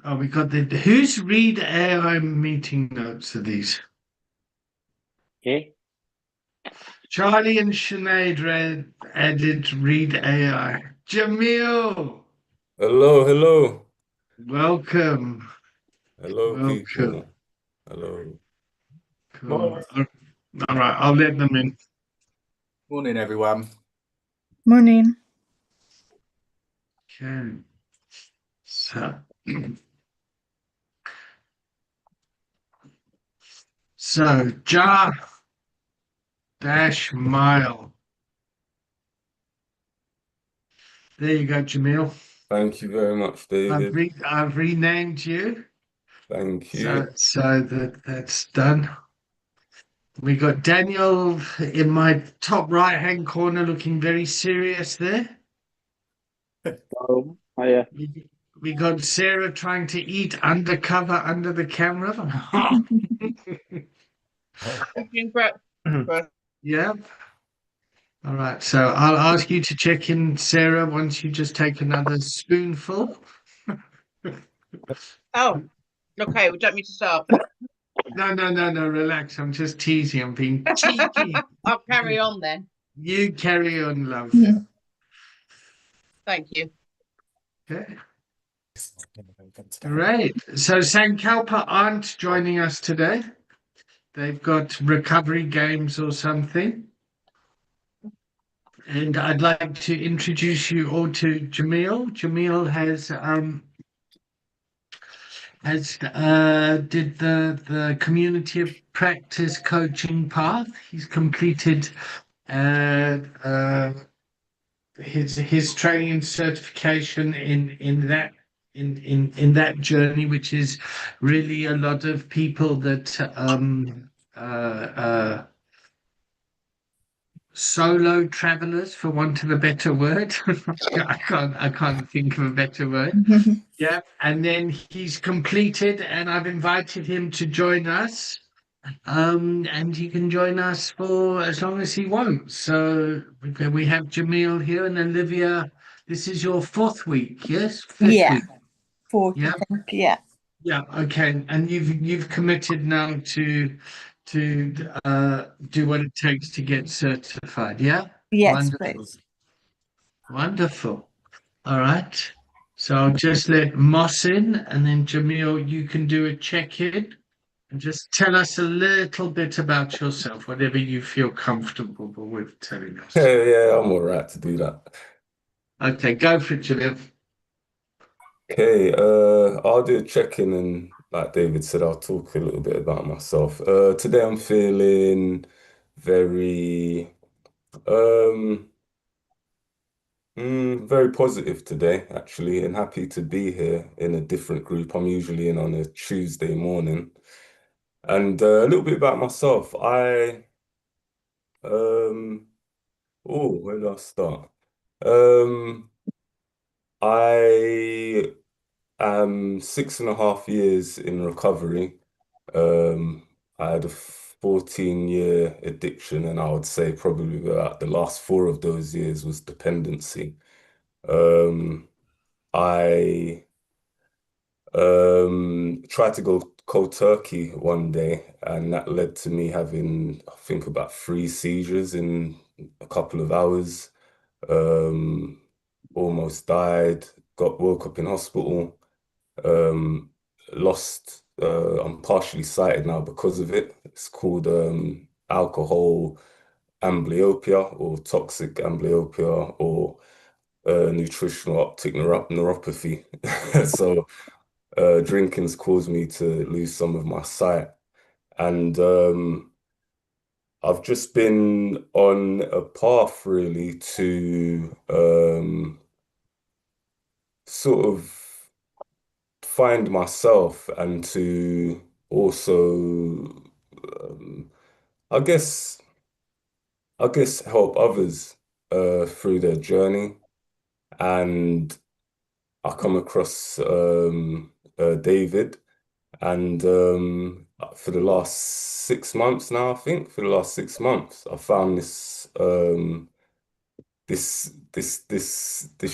Oh, we got who's read AI meeting notes of these? Okay. Charlie and Sinead added read AI. Jamil, Hello, hello, welcome. hello, Welcome. people. Hello. Cool. Morning. All right, I'll let them in. Morning, everyone. Morning. Okay. So, so jar dash mile. There you go, Jamil. Thank you very much, David. I've renamed you. Thank So you. so that's done. We got Daniel in my top right hand corner looking very serious there. Oh, hiya. We we got Sarah trying to eat undercover under the camera. Cooking breakfast. Yeah. All right. So I'll ask you to check in, Sarah, once you just take another spoonful. Oh, okay. Would you like me to start? No. Relax. I'm just teasing. I'm being cheeky. I'll carry on then. You carry on, love. Mhm. Thank you. Okay. Great. So Sankalpa aren't joining us today. They've got recovery games or something. And I'd like to introduce you all to Jamil. Jamil has did the community of practice coaching path. He's completed uh, uh, his training and certification in that journey, which is really a lot of people that solo travelers, for want of a better word. I can't think of a better word. Yeah, and then he's completed, and I've invited him to join us. And he can join us for as long as he wants. So we have Jamil here and Olivia. This is your fourth week, yes? Fifth Yeah, week. fourth, I Yeah, think. Yeah. yeah. Okay, and you've committed now to do what it takes to get certified. Yeah, Yes, wonderful, please. wonderful. All right. So I'll just let Moss in, and then Jamil, you can do a check-in. And just tell us a little bit about yourself, whatever you feel comfortable with telling us. Yeah, yeah, I'm all right to do that. Okay, go for it, Julian. Okay, I'll do a check-in and like David said, I'll talk a little bit about myself. Today I'm feeling very um very positive today, actually, and happy to be here in a different group. I'm usually in on a Tuesday morning. And a little bit about myself. Um, where do I start? Um, I am 6.5 years in recovery. I had a 14-year addiction, and I would say probably about the last 4 of those years was dependency. Um, I tried to go cold turkey one day, and that led to me having, I think, about 3 seizures in a couple of hours. Um, Almost died, got woke up in hospital, um, lost, I'm partially sighted now because of it. It's called alcohol amblyopia or toxic amblyopia or nutritional optic neuropathy. So drinking's caused me to lose some of my sight. And I've just been on a path really to sort of find myself and to also, um, I guess, I guess help others through their journey. And I come across David. And for the last 6 months now, I think, for the last 6 months, I found this this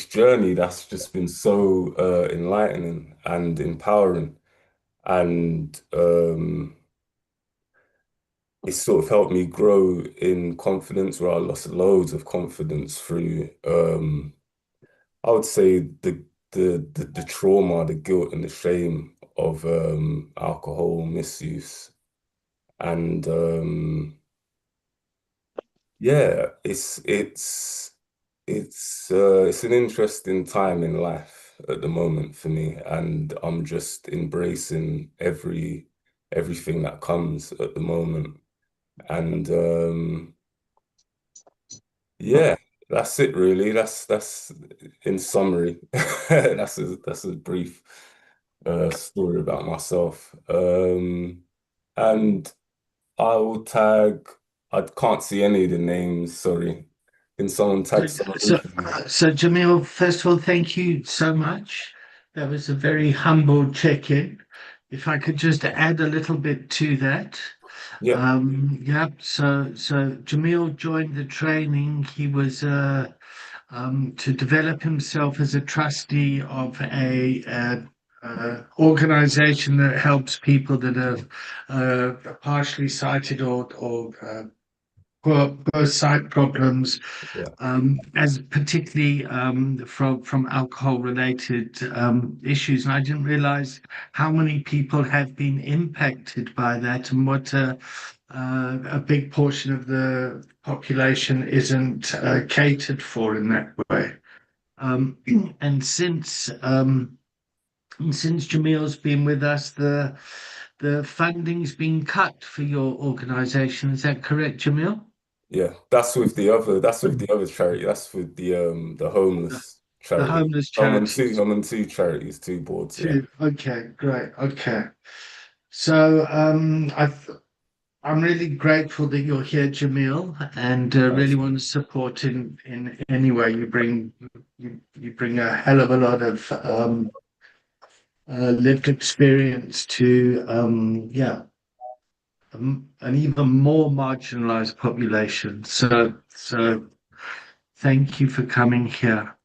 journey that's just been so enlightening and empowering, and it's sort of helped me grow in confidence where I lost loads of confidence through I would say the trauma, the guilt and the shame of alcohol misuse. And yeah, it's an interesting time in life at the moment for me, and I'm just embracing everything that comes at the moment. And yeah, that's it really. That's in summary. That's a brief story about myself. And I will tag. I can't see any of the names. Sorry. Can someone tag some of them So, for me? so Jamil, first of all, thank you so much. That was a very humble check-in. If I could just add a little bit to that. Yeah, Yeah, so Jamil joined the training. He was to develop himself as a trustee of a organization that helps people that are partially sighted or poor sight problems, yeah, as particularly from alcohol-related issues. And I didn't realize how many people have been impacted by that, and what a big portion of the population isn't catered for in that way. Um, and since Jamil's been with us, the funding's been cut for your organisation. Is that correct, Jamil? yeah. That's with the other charity. That's with the The, homeless the charity. homeless I'm on two. charities I'm on two charities, two boards. Yeah, too. Okay, great. Okay. So I'm really grateful that you're here, Jamil, and really nice. want to support in any way. You bring a hell of a lot of lived experience to yeah, an even more marginalized population. So thank you for coming here.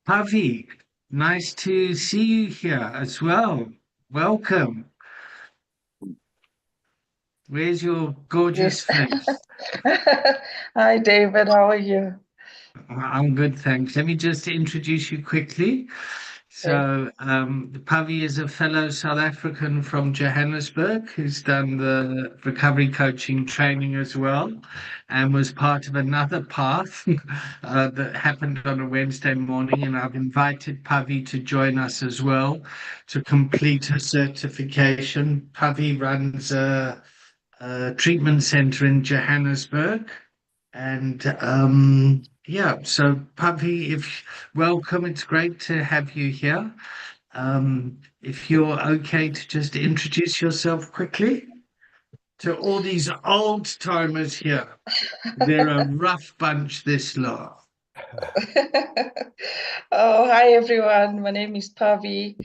Pavi, nice to see you here as well. Welcome. Where's your gorgeous Yes. face? Hi, David. How are you? I'm good, thanks. Let me just introduce you quickly. Okay. So, Pavi is a fellow South African from Johannesburg who's done the recovery coaching training as well, and was part of another path that happened on a Wednesday morning. And I've invited Pavi to join us as well to complete her certification. Pavi runs a treatment center in Johannesburg. And yeah, so Pavi, if welcome, it's great to have you here. If you're okay to just introduce yourself quickly to all these old timers here. They're a rough bunch, this lot. Oh, hi, everyone. My name is Pavi.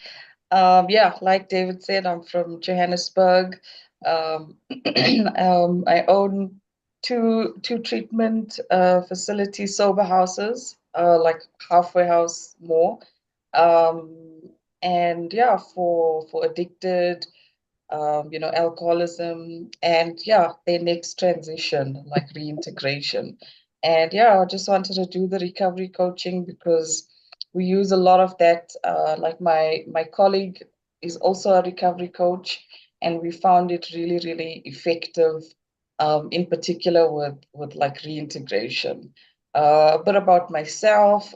Yeah, like David said, I'm from Johannesburg. Um, I own two treatment facilities, sober houses, like halfway house more. Um, and yeah, for addicted, alcoholism, and yeah, their next transition, like reintegration. And yeah, I just wanted to do the recovery coaching because we use a lot of that. Like my colleague is also a recovery coach, and we found it really, really effective, in particular with like reintegration. A bit about myself.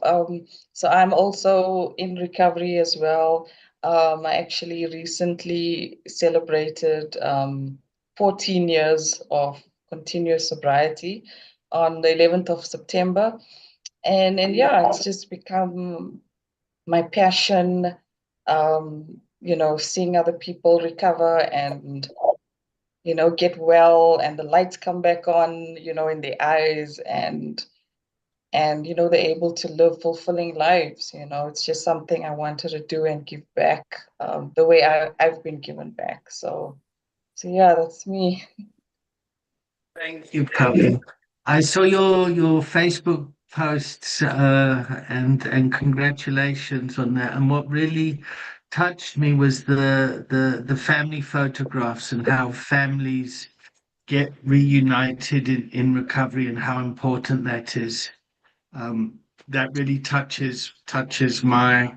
So I'm also in recovery as well. I actually recently celebrated 14 years of continuous sobriety on the 11th of September. And yeah, it's just become my passion, seeing other people recover and, get well and the lights come back on, in their eyes and they're able to live fulfilling lives. It's just something I wanted to do and give back, the way I've been given back. So yeah, that's me. Thank you, Pavi. I saw your Facebook posts, and congratulations on that. And what really touched me was the family photographs and how families get reunited in recovery and how important that is. That really touches my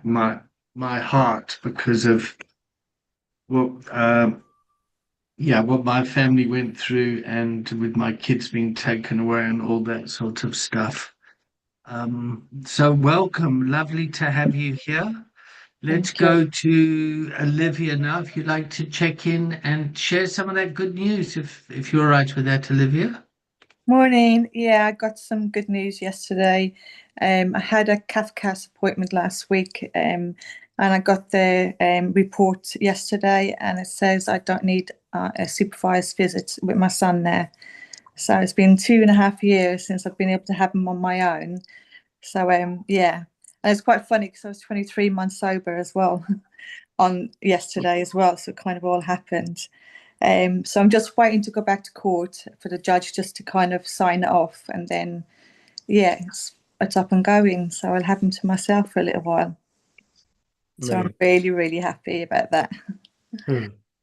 heart because of what what my family went through and with my kids being taken away and all that sort of stuff. So welcome, lovely to have you here. Let's Thank you. go to Olivia now. If you'd like to check in and share some of that good news, if you're all right with that, Olivia. Morning. Yeah, I got some good news yesterday. I had a CAFCAS appointment last week, and I got the report yesterday, and it says I don't need a supervised visit with my son there. So it's been 2.5 years since I've been able to have him on my own. So yeah, and it's quite funny because I was 23 months sober as well on yesterday as well. So it kind of all happened. So I'm just waiting to go back to court for the judge just to kind of sign it off, and then yeah, it's up and going. So I'll have him to myself for a little while. So I'm really, really happy about that.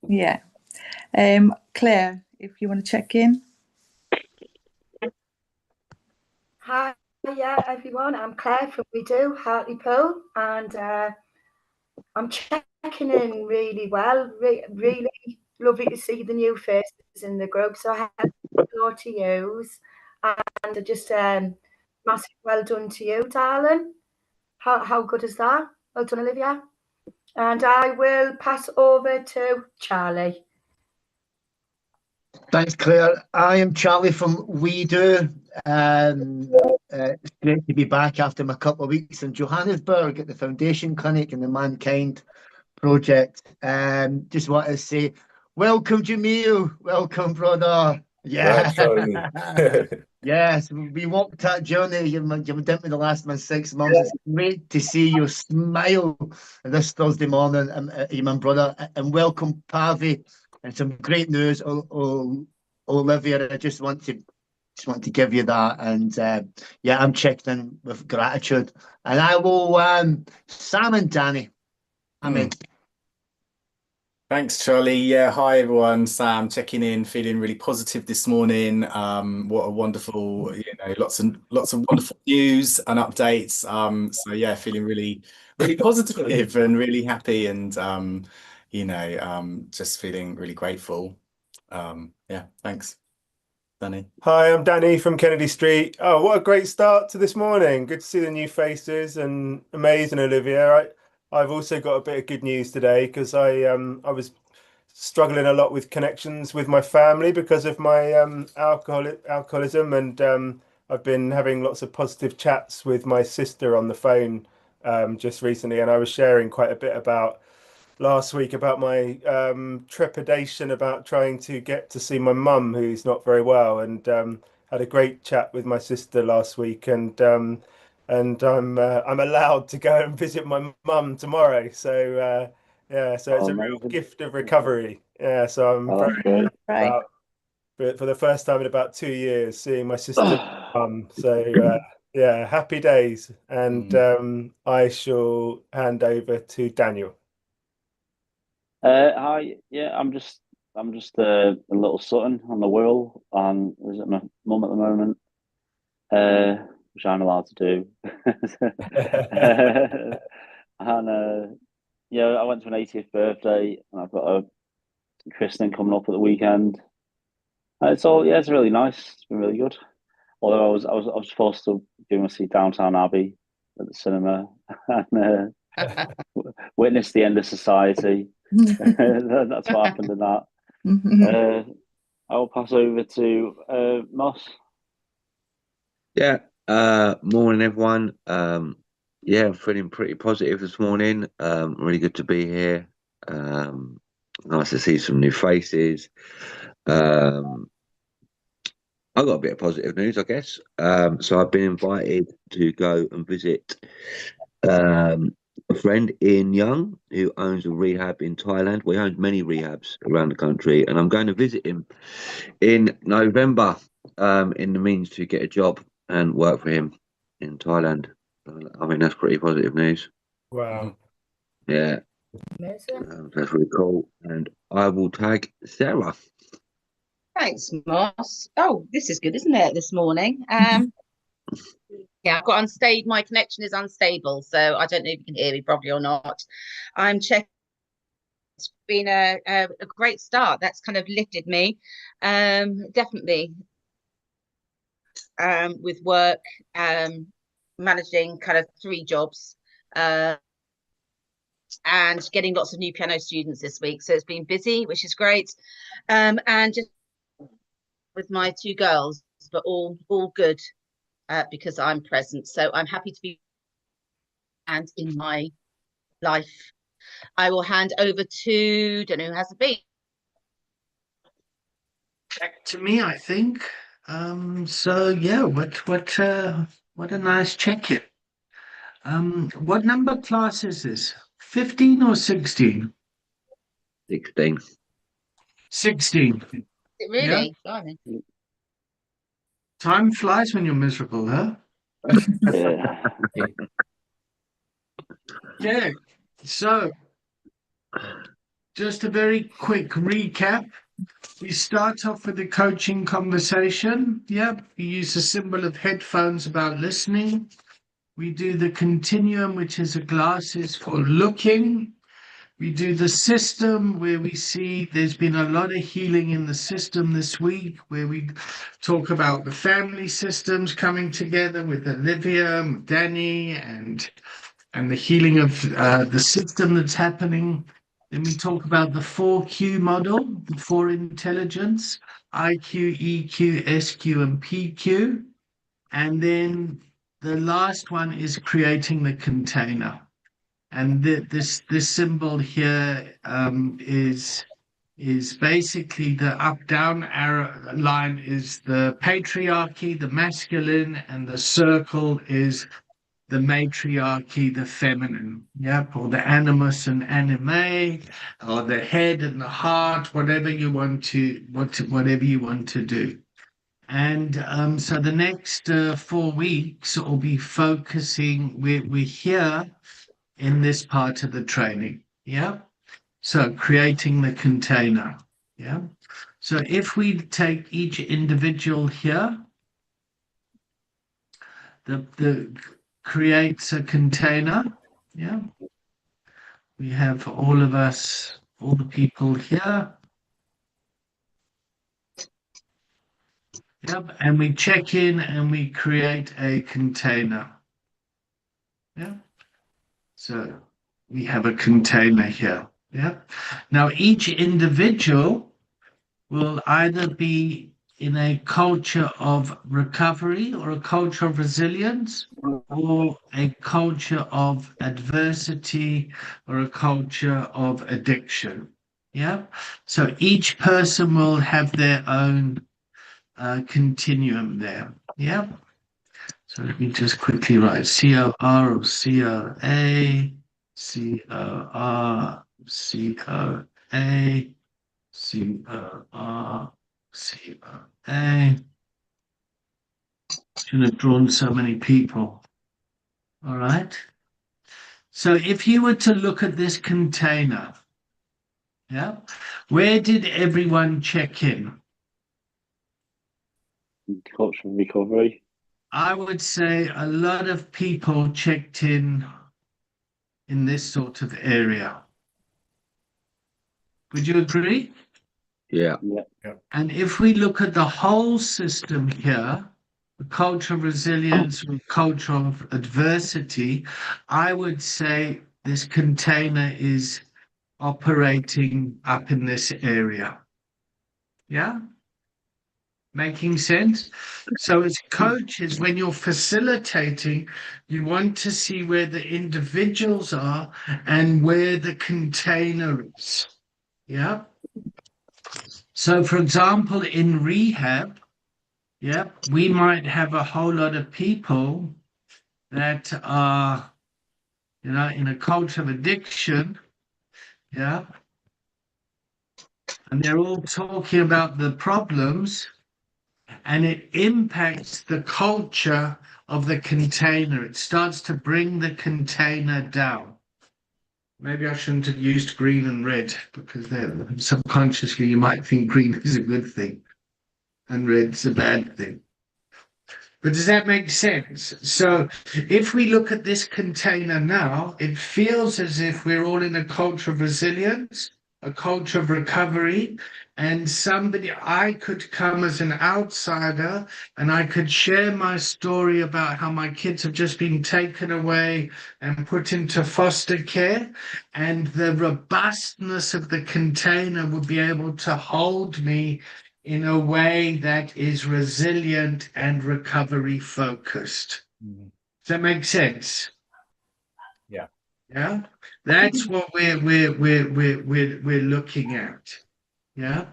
Yeah. Claire, if you want to check in. Hi, yeah, everyone. I'm Claire from We Do Hartlepool, and I'm checking in really well. Really lovely to see the new faces in the group. So I have floor to use, and just massive well done to you, darling. How good is that? Well done, Olivia. And I will pass over to Charlie. Thanks, Claire. I am Charlie from We Do. It's great to be back after my couple of weeks in Johannesburg at the Foundation Clinic and the Mankind Project. Just want to say, welcome, Jamil. Welcome, brother. Yeah. Right, Charlie. Yes, we walked that journey. You've done me the last 6 months. It's great to see your smile this Thursday morning, you, my brother. And welcome, Pavi. And some great news, Olivia. I just want to give you that. And yeah, I'm checking in with gratitude. And I will, Sam and Danny. I'm in. Thanks, Charlie. Yeah, hi everyone. Sam checking in, feeling really positive this morning. What a wonderful, lots and lots of wonderful news and updates. So yeah, feeling really, really positive and really happy, and just feeling really grateful. Yeah, thanks, Danny. Hi, I'm Danny from Kennedy Street. Oh, what a great start to this morning. Good to see the new faces and amazing, Olivia. I've also got a bit of good news today because I was struggling a lot with connections with my family because of my alcoholism, and I've been having lots of positive chats with my sister on the phone just recently, and I was sharing quite a bit about last week about my trepidation about trying to get to see my mum, who's not very well, and had a great chat with my sister last week, and I'm allowed to go and visit my mum tomorrow. So yeah, so it's a real gift of recovery. Yeah, so I'm very happy about for the first time in about 2 years seeing my sister mum. So yeah, happy days, and I shall hand over to Daniel. Hi, yeah, I'm just a little Sutton on the Wirral and visit my mum at the moment, which I'm allowed to do. And yeah, I went to an 80th birthday, and I've got a christening coming up at the weekend. It's really nice. It's been really good. Although I was forced to go and see Downtown Abbey at the cinema and witness the end of society. That's what happened in that. I'll pass over to Moss. Yeah, morning everyone. Yeah, I'm feeling pretty positive this morning. Really good to be here. Nice to see some new faces. I've got a bit of positive news, I guess. So I've been invited to go and visit a friend in Young who owns a rehab in Thailand. We own many rehabs around the country, and I'm going to visit him in November in the means to get a job and work for him. in Thailand. I mean, that's pretty positive news. Wow. Yeah, Amazing. that's really cool. And I will tag Sarah. Thanks, Moss. Oh, this is good, isn't it, this morning? Yeah, I've got unstable. My connection is unstable, so I don't know if you can hear me properly or not. I'm checking. It's been a great start. That's kind of lifted me, definitely, with work, managing kind of 3 jobs, and getting lots of new piano students this week. So it's been busy, which is great, and just with my 2 girls, but all good. Because I'm present. So I'm happy to be and in my life. I will hand over to, don't know who has the beat. Back to me, I think. So yeah, what a nice check-in. What number class is this? 15 or 16? 16. 16. Really? Yeah. Time flies when you're miserable, huh? Yeah. Yeah. So just a very quick recap. We start off with the coaching conversation. Yep. We use the symbol of headphones about listening. We do the continuum, which is a glasses for looking. We do the system where we see there's been a lot of healing in the system this week, where we talk about the family systems coming together with Olivia, Danny, and the healing of the system that's happening. Then we talk about the 4Q model, the 4 intelligence, IQ, EQ, SQ, and PQ. And then the last one is creating the container. And this symbol here is basically the up-down arrow line is the patriarchy, the masculine, and the circle is the matriarchy, the feminine. Yep, or the animus and anime, or the head and the heart, whatever you want to do. And so the next 4 weeks will be focusing. We're here in this part of the training. Yeah. So creating the container. Yeah. So if we take each individual here, the creates a container. Yeah. We have all of us, all the people here. Yep. And we check in and we create a container. Yeah. So we have a container here. Yeah. Now each individual will either be in a culture of recovery or a culture of resilience or a culture of adversity or a culture of addiction. Yeah. So each person will have their own continuum there. Yeah. So let me just quickly write COR or COA, COR, COA, COR, COA. Shouldn't have drawn so many people. All right. So if you were to look at this container, yeah, where did everyone check in? Cultural recovery. I would say a lot of people checked in this sort of area. Would you agree? Yeah. Yeah. And if we look at the whole system here, the culture of resilience, the culture of adversity, I would say this container is operating up in this area. Yeah? Making sense? So as coaches, when you're facilitating, you want to see where the individuals are and where the container is. Yeah? So for example, in rehab, yeah, we might have a whole lot of people that are, in a culture of addiction, yeah, and they're all talking about the problems, and it impacts the culture of the container. It starts to bring the container down. Maybe I shouldn't have used green and red because then subconsciously you might think green is a good thing and red's a bad thing. But does that make sense? So if we look at this container now, it feels as if we're all in a culture of resilience, a culture of recovery, and I could come as an outsider and I could share my story about how my kids have just been taken away and put into foster care, and the robustness of the container would be able to hold me in a way that is resilient and recovery focused. Mm. Does that make sense? Yeah. Yeah. That's what we're looking at. Yeah.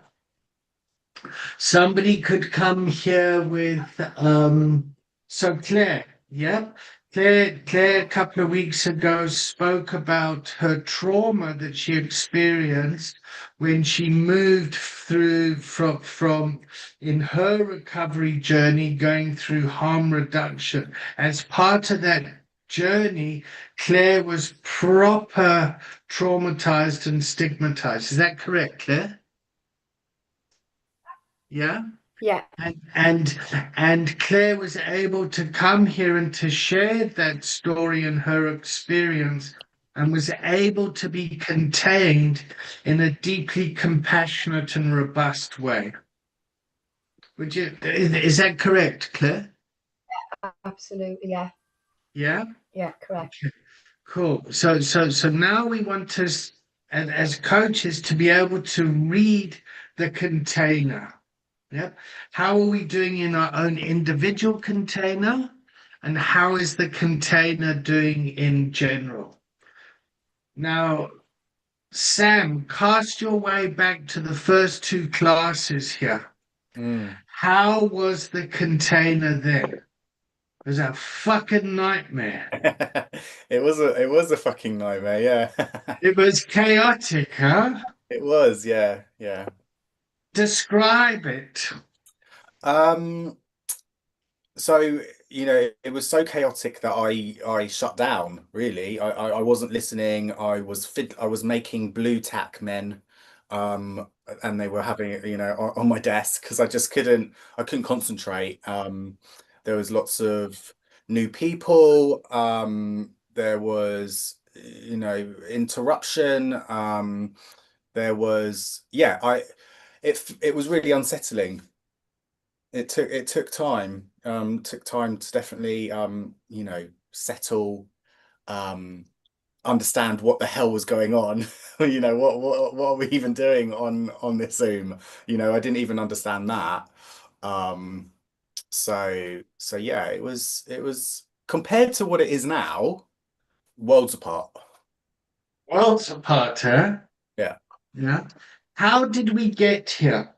Somebody could come here with so Claire, yeah. Claire a couple of weeks ago spoke about her trauma that she experienced when she moved through from in her recovery journey going through harm reduction. As part of that journey, Claire was proper traumatized and stigmatized. Is that correct, Claire? Yeah. Yeah. And Claire was able to come here and to share that story and her experience and was able to be contained in a deeply compassionate and robust way. Is that correct, Claire? Absolutely, yeah. Yeah? Yeah, correct. Cool. So now we want to, as coaches, to be able to read the container. Yep. How are we doing in our own individual container? And how is the container doing in general? Now, Sam, cast your way back to the first two classes here. Mm. How was the container then? It was a fucking nightmare. It was a fucking nightmare, yeah. It was chaotic, huh? It was, yeah, yeah. Describe it. So, it was so chaotic that I shut down, really. I wasn't listening. I was making blue tack men, and they were having it, on my desk because I couldn't concentrate. There was lots of new people. There was, interruption. There was, yeah, it was really unsettling. It took time. Took time to definitely settle, understand what the hell was going on. What are we even doing on this Zoom? I didn't even understand that. So yeah, it was compared to what it is now, worlds apart. Worlds apart, huh? Yeah. Yeah. How did we get here?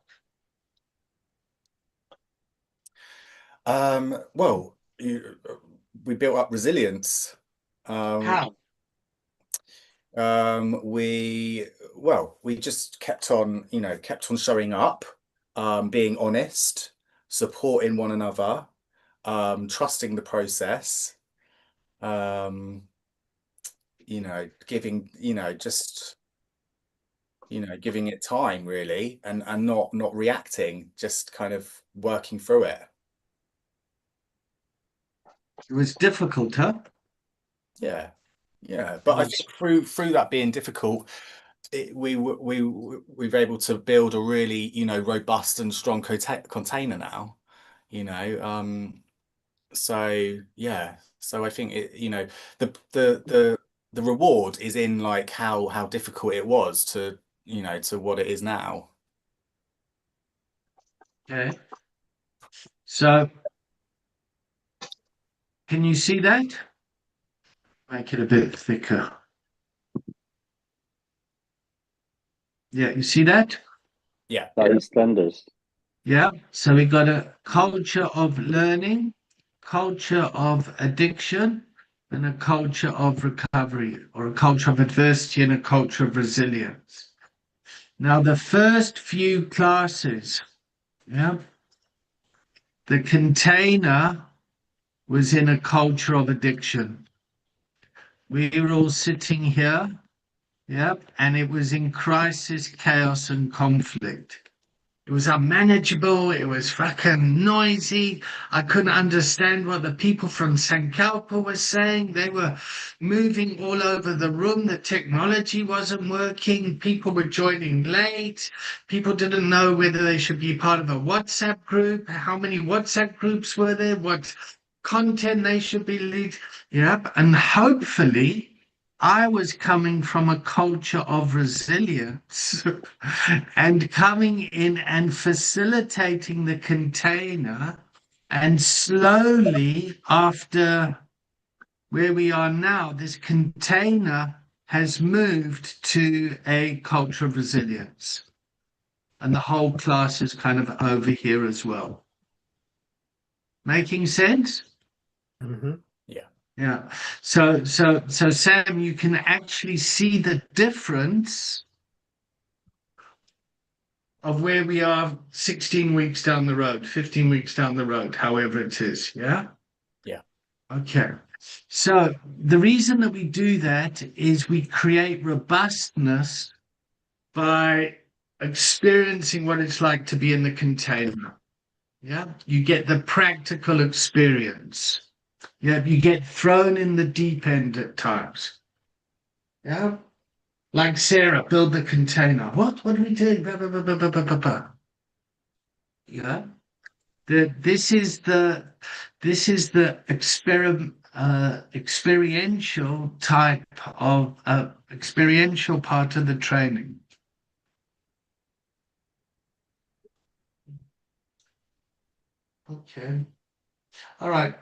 Well, we built up resilience. How? We just kept on, showing up, being honest, supporting one another, trusting the process, um, giving, giving it time really, and not reacting, just kind of working through it. It was difficult, huh? Yeah. Yeah. But I think through that being difficult, we've able to build a really, robust and strong container now, so yeah. So I think the reward is in like how difficult it was to, to what it is now. Okay. So can you see that? Make it a bit thicker. Yeah, you see that? Yeah. These splendors. Yeah. So we got a culture of learning, culture of addiction, and a culture of recovery, or a culture of adversity and a culture of resilience. Now, the first few classes, yeah, The container was in a culture of addiction. We were all sitting here, yep, and it was in crisis, chaos, and conflict. It was unmanageable. It was fucking noisy. I couldn't understand what the people from Sankalpa were saying. They were moving all over the room. The technology wasn't working. People were joining late. People didn't know whether they should be part of a WhatsApp group. How many WhatsApp groups were there? What content they should be lead. Yep. And hopefully I was coming from a culture of resilience and coming in and facilitating the container. And slowly, after where we are now, this container has moved to a culture of resilience. And the whole class is kind of over here as well. Making sense? Mm-hmm. Yeah. So Sam, you can actually see the difference of where we are 16 weeks down the road, 15 weeks down the road, however it is. Yeah. Yeah. Okay. So the reason that we do that is we create robustness by experiencing what it's like to be in the container. Yeah. You get the practical experience. Yeah, you get thrown in the deep end at times. Yeah, like Sarah, build the container. What are we doing? Blah, blah, blah, blah, blah, blah, blah, blah. Yeah, this is the experiential type of experiential part of the training. Okay, all right.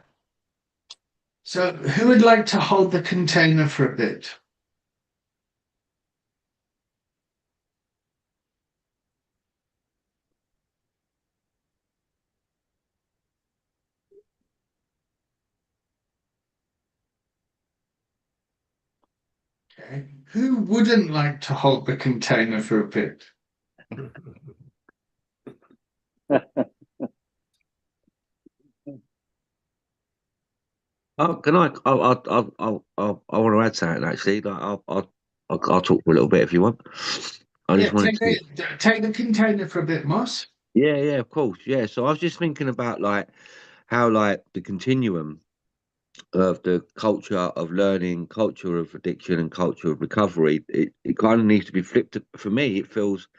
So, who would like to hold the container for a bit? Okay. Who wouldn't like to hold the container for a bit? Oh, can I? I want to add something actually. Like, I'll talk for a little bit if you want. I Yeah, just wanted to. take the container for a bit, Moss. Yeah, yeah, of course. Yeah. So I was just thinking about like how like the continuum of the culture of learning, culture of addiction, and culture of recovery. It kind of needs to be flipped. For me, it feels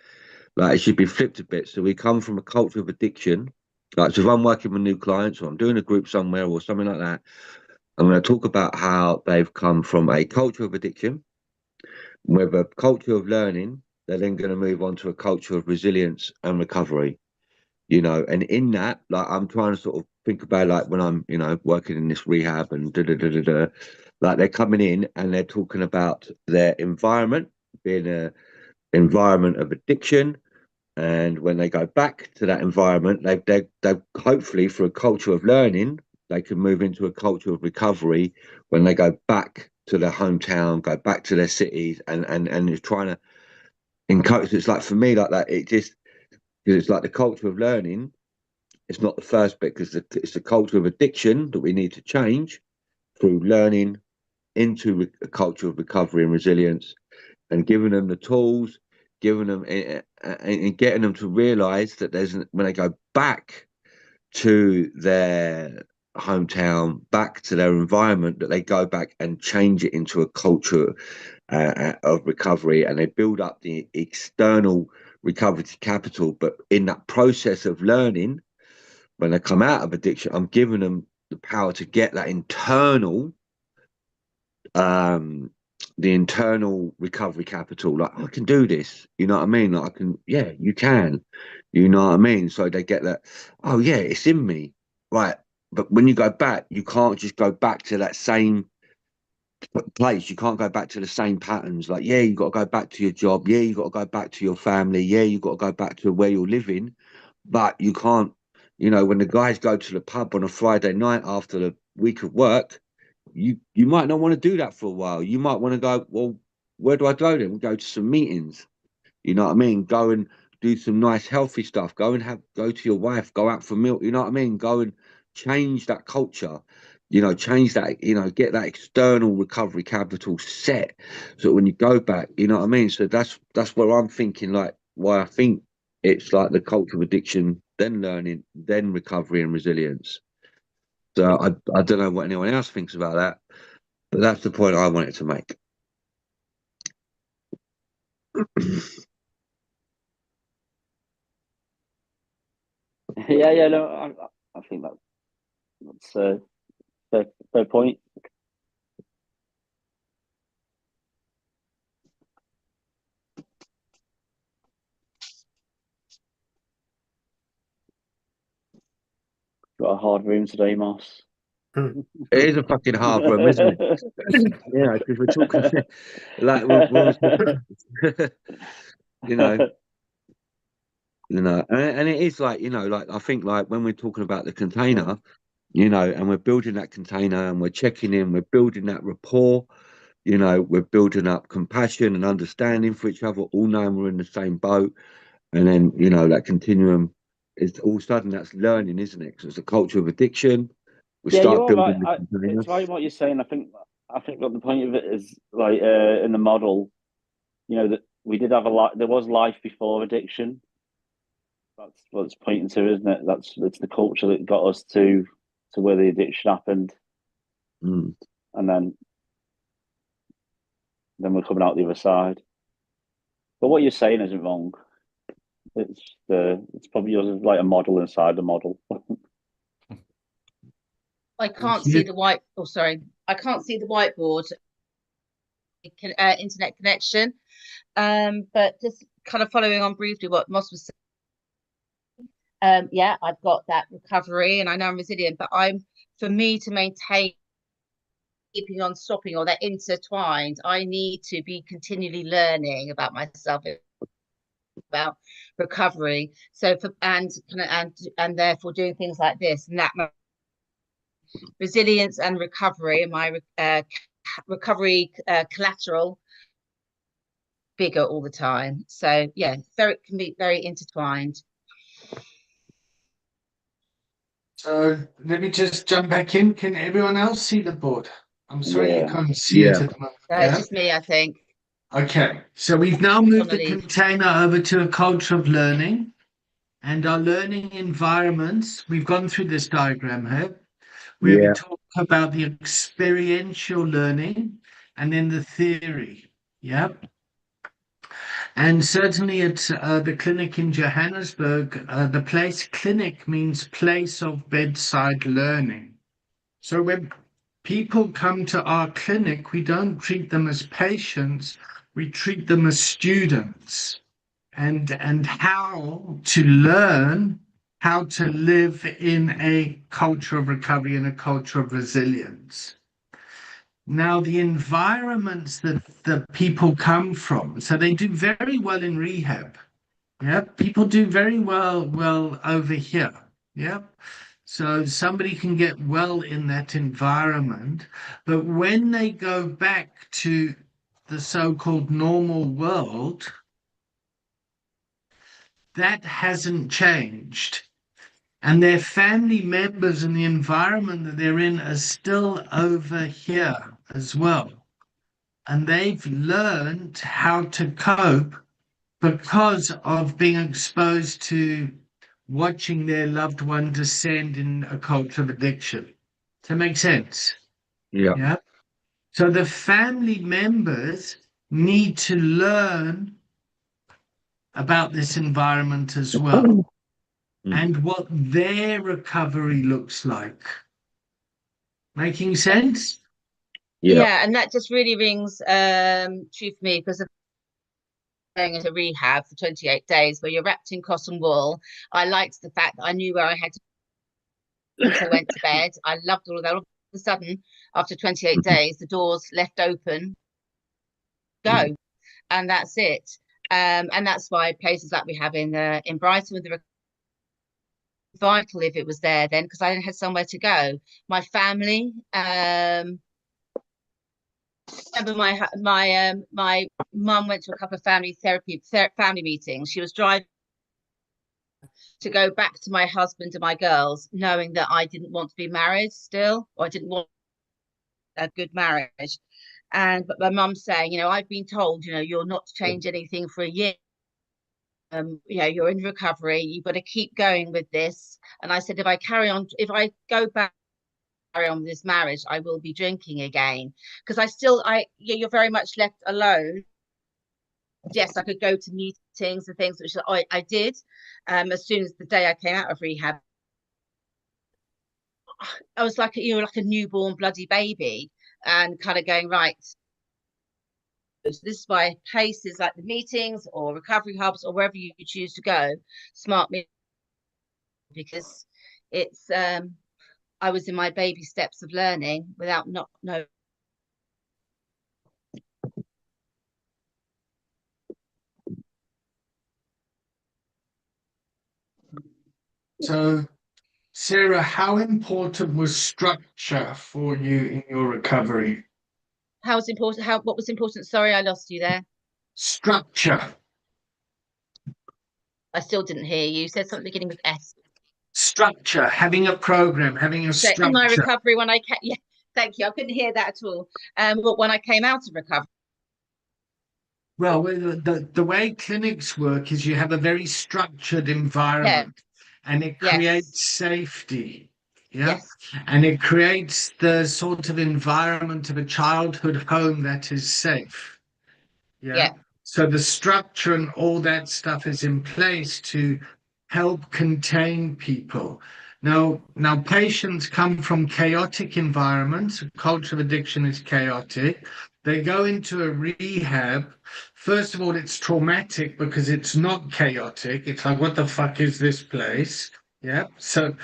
like it should be flipped a bit. So we come from a culture of addiction. Like, so if I'm working with new clients or I'm doing a group somewhere or something like that, I'm going to talk about how they've come from a culture of addiction, with a culture of learning. They're then going to move on to a culture of resilience and recovery. And in that, like, I'm trying to sort of think about like when I'm, working in this rehab and like they're coming in and they're talking about their environment being a environment of addiction. And when they go back to that environment, they've hopefully, through a culture of learning, they can move into a culture of recovery when they go back to their hometown, go back to their cities, and it's trying to encourage. It's like, for me, like that, because it's like the culture of learning. It's not the first bit, because it's the culture of addiction that we need to change through learning into a culture of recovery and resilience, and giving them the tools, giving them and getting them to realize that when they go back to their hometown, back to their environment, that they go back and change it into a culture of recovery, and they build up the external recovery capital. But in that process of learning, when they come out of addiction, I'm giving them the power to get that the internal recovery capital. Like, I can do this, you know what I mean? Like, I can, yeah, you can, you know what I mean? So they get that, oh yeah, it's in me, right? But when you go back, you can't just go back to that same place. You can't go back to the same patterns. Like, yeah, you got to go back to your job. Yeah, you got to go back to your family. Yeah, you got to go back to where you're living. But you can't, when the guys go to the pub on a Friday night after the week of work, you might not want to do that for a while. You might want to go, well, where do I go then? We go to some meetings. You know what I mean? Go and do some nice healthy stuff. Go to your wife, go out for milk. You know what I mean? Go and change that culture. Change that. Get that external recovery capital set, so when you go back, you know what I mean. So that's where I'm thinking, like, why I think it's like the culture of addiction, then learning, then recovery and resilience. So I don't know what anyone else thinks about that, but that's the point I wanted to make. Yeah, no, I think that's a fair point. Got a hard room today, Moss. It is a fucking hard room, isn't it? Yeah, because we're talking like and it is like, like I think, like when we're talking about the container, and we're building that container and we're checking in, we're building that rapport, we're building up compassion and understanding for each other, all knowing we're in the same boat. And then, that continuum is all of a sudden that's learning, isn't it? Because it's a culture of addiction. We Yeah, you start are right. building the container. It's right what you're saying. I think what the point of it is, like, in the model, that we did have a lot. There was life before addiction. That's what it's pointing to, isn't it? It's the culture that got us to where the addiction happened, and then we're coming out the other side. But what you're saying isn't wrong. It's probably yours is like a model inside the model. I can't see the white. Oh, sorry, I can't see the whiteboard. Internet connection. But just kind of following on briefly what Moss was saying. Yeah, I've got that recovery, and I know I'm resilient. But for me to maintain keeping on stopping or they're intertwined, I need to be continually learning about myself, about recovery. So and therefore doing things like this, and that resilience and recovery, and my recovery collateral bigger all the time. So yeah, can be very intertwined. So let me just jump back in. Can everyone else see the board? I'm sorry, you can't see it at the moment. It's just me, I think. Okay, so we've now moved the container over to a culture of learning, and our learning environments. We've gone through this diagram here, where we talk about the experiential learning and then the theory. Yeah. And certainly at the clinic in Johannesburg, the place clinic means place of bedside learning. So when people come to our clinic, we don't treat them as patients, we treat them as students, and how to learn how to live in a culture of recovery and a culture of resilience. Now, the environments that the people come from, so they do very well in rehab. Yeah, people do very well over here. Yeah. So somebody can get well in that environment, but when they go back to the so-called normal world, that hasn't changed. And their family members and the environment that they're in are still over here as well. And they've learned how to cope because of being exposed to watching their loved one descend in a culture of addiction. Does that make sense? Yeah. So the family members need to learn about this environment as well and what their recovery looks like. Making sense? Yeah, and that just really rings true for me because of going into rehab for 28 days where you're wrapped in cotton wool. I liked the fact that I knew where I had to once I went to bed. I loved all of that. All of a sudden, after 28 days, the doors left open, go, and that's it. And that's why places like we have in Brighton with the vital if it was there then, because I had somewhere to go. My family, remember my mum went to a couple of family meetings. She was driving to go back to my husband and my girls, knowing that I didn't want to be married still, or I didn't want a good marriage. But my mum saying, you know, I've been told, you know, you're not to change anything for a year. You know, you're in recovery, you've got to keep going with this. And I said, if I go back, carry on with this marriage, I will be drinking again. Because you're very much left alone. Yes, I could go to meetings and things, which I did. As soon as the day I came out of rehab, I was like, like a newborn bloody baby, and kind of going, right, this is why places like the meetings or recovery hubs or wherever you choose to go, smart me, because it's I was in my baby steps of learning without not know. So, Sarah, how important was structure for you in your recovery? What was important? Sorry, I lost you there. Structure. I still didn't hear you. You said something beginning with S. Structure, having a program, having a So structure. in my recovery, when I came, yeah, thank you. I couldn't hear that at all. But when I came out of recovery. Well, the way clinics work is you have a very structured environment, and it creates safety. Yeah. Yes. And it creates the sort of environment of a childhood home that is safe. Yeah. So the structure and all that stuff is in place to help contain people. Now patients come from chaotic environments. Culture of addiction is chaotic. They go into a rehab. First of all, it's traumatic because it's not chaotic. It's like, what the fuck is this place? Yeah. So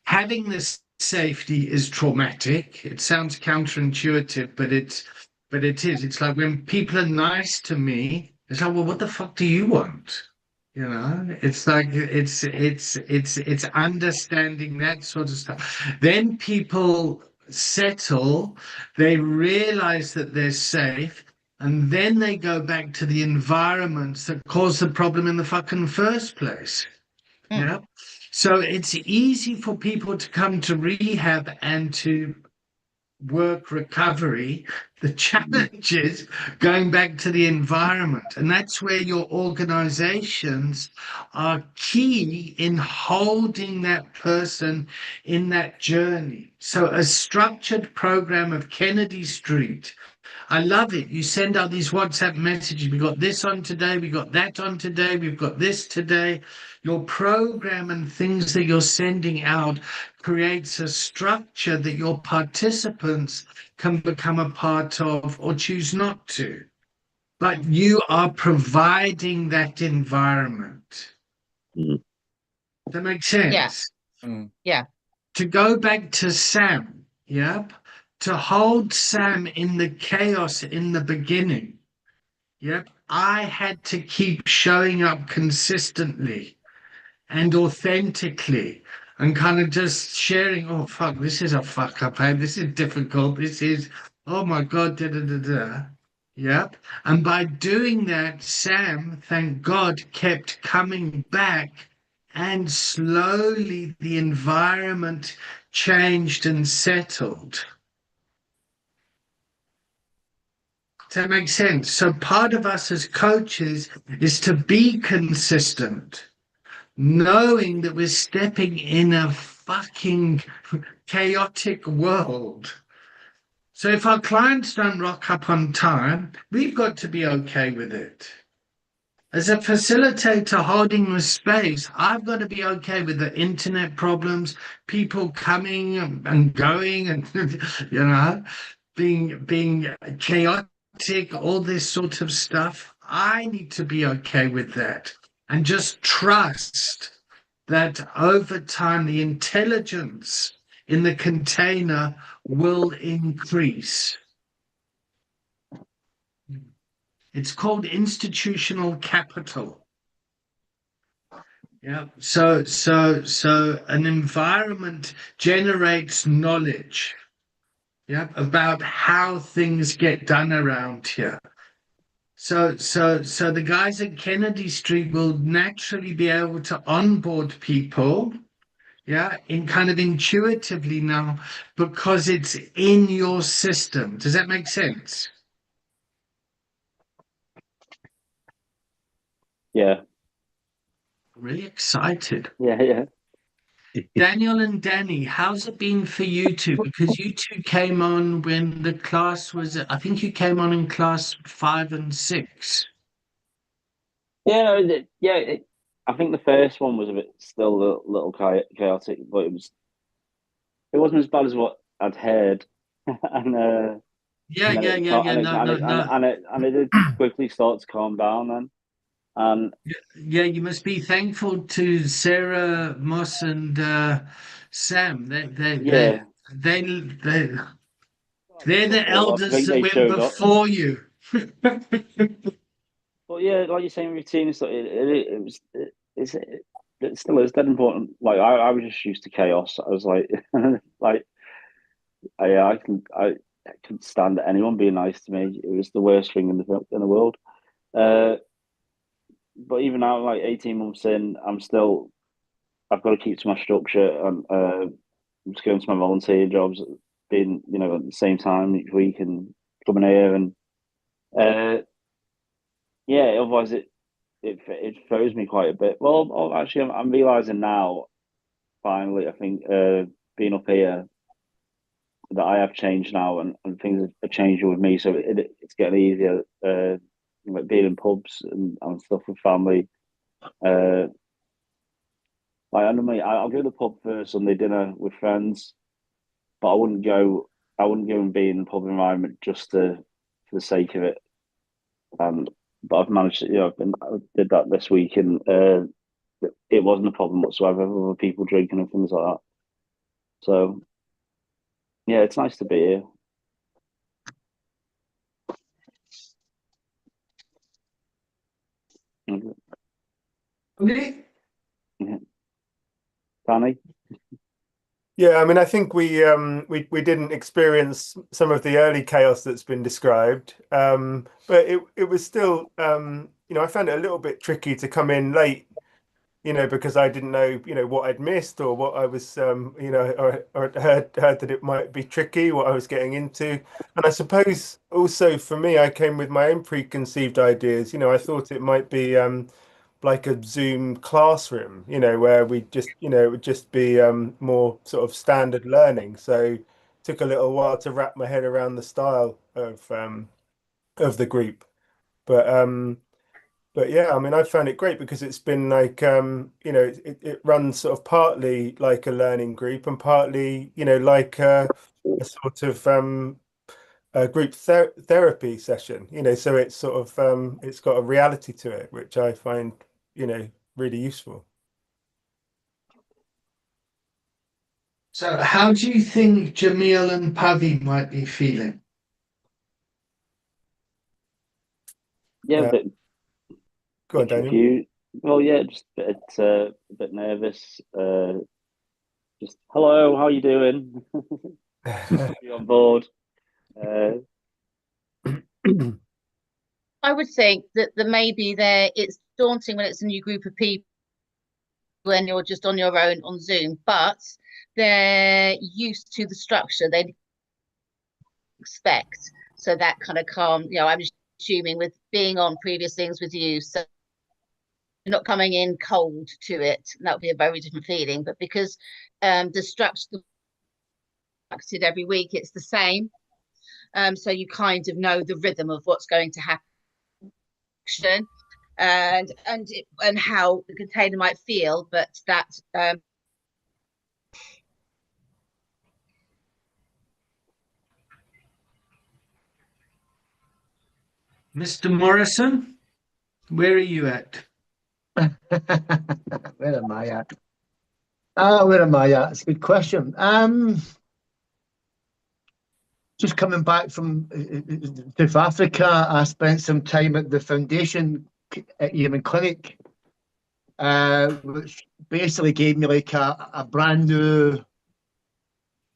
having this safety is traumatic. It sounds counterintuitive, but it is. It's like when people are nice to me, it's like, well, what the fuck do you want? You know, it's like it's understanding that sort of stuff. Then people settle, they realize that they're safe, and then they go back to the environments that caused the problem in the fucking first place. Yeah. So it's easy for people to come to rehab and to work recovery. The challenge is going back to the environment. And that's where your organizations are key in holding that person in that journey. So a structured program of Kennedy Street. I love it. You send out these WhatsApp messages. We got this on today. We got that on today. We've got this today. Your program and things that you're sending out creates a structure that your participants can become a part of or choose not to. But you are providing that environment. Mm. That makes sense? Yeah. To go back to Sam, yep. To hold Sam in the chaos in the beginning, yep. I had to keep showing up consistently and authentically and kind of just sharing, oh, fuck, this is a fuck up, hey? This is difficult. This is, oh my God, da da da da. Yep. And by doing that, Sam, thank God, kept coming back, and slowly the environment changed and settled. Does that make sense? So part of us as coaches is to be consistent, knowing that we're stepping in a fucking chaotic world. So if our clients don't rock up on time, we've got to be okay with it. As a facilitator holding the space, I've got to be okay with the internet problems, people coming and going and, you know, being chaotic, all this sort of stuff. I need to be okay with that and just trust that over time the intelligence in the container will increase. It's called institutional capital. Yeah. So an environment generates knowledge, yeah, about how things get done around here. So the guys at Kennedy Street will naturally be able to onboard people, yeah, in kind of intuitively now because it's in your system. Does that make sense? Yeah, Really excited. yeah. Daniel and Danny, how's it been for you two? Because you two came on when the class was, I think you came on in class 5 and 6. Yeah, no, I think the first one was a bit still a little chaotic, but it wasn't as bad as what I'd heard, and Yeah, then yeah, it yeah, cal- yeah. No, no, no. and it did quickly start to calm down then, and Yeah, you must be thankful to Sarah, Moss, and Sam. yeah, They, like the they're the support. I elders think that they went showed up. before you. But yeah, like you're saying, routine and stuff. It still is that important. Like I was just used to chaos. I was like, like I couldn't stand anyone being nice to me. It was the worst thing in the world. Uh, but even now, like 18 months in, I've got to keep to my structure and I'm just going to my volunteer jobs, being at the same time each week and coming here and uh, yeah. Otherwise, it throws me quite a bit. Well, actually, I'm realizing now. Finally, I think being up here that I have changed now and things are changing with me, so it's getting easier. Like being in pubs and stuff with family. Uh, like I'll go to the pub for Sunday dinner with friends, but I wouldn't go. I wouldn't go and be in the pub environment just for the sake of it. But I've managed to, I did that this week, and it wasn't a problem whatsoever with people drinking and things like that. So yeah, it's nice to be here. Okay. Yeah. Danny? Yeah, I mean, I think we didn't experience some of the early chaos that's been described, but it was still I found it a little bit tricky to come in late, because I didn't know what I'd missed or what I was or heard that it might be tricky what I was getting into, and I suppose also for me I came with my own preconceived ideas. I thought it might be like a Zoom classroom, where we just, it would just be more sort of standard learning. So it took a little while to wrap my head around the style of the group. But yeah, I mean, I found it great because it's been like it runs sort of partly like a learning group and partly, like a sort of a group therapy session, so it's sort of it's got a reality to it, which I find, really useful. So how do you think Jamil and Pavi might be feeling? Yeah, Uh, Go on, bit Daniel. confused. Well, yeah, just a bit nervous. Just hello, how you doing? You on board? Uh, I would think that maybe it's daunting when it's a new group of people when you're just on your own on Zoom, but they're used to the structure they expect. So that kind of calm, I'm assuming with being on previous things with you, so you're not coming in cold to it. That would be a very different feeling. But because the structure every week, it's the same. So you kind of know the rhythm of what's going to happen and how the container might feel, but that Mr. Morrison, where are you at? Where am I at? Where am I at? It's a good question. Just coming back from South Africa, I spent some time at the foundation human clinic, which basically gave me like a brand new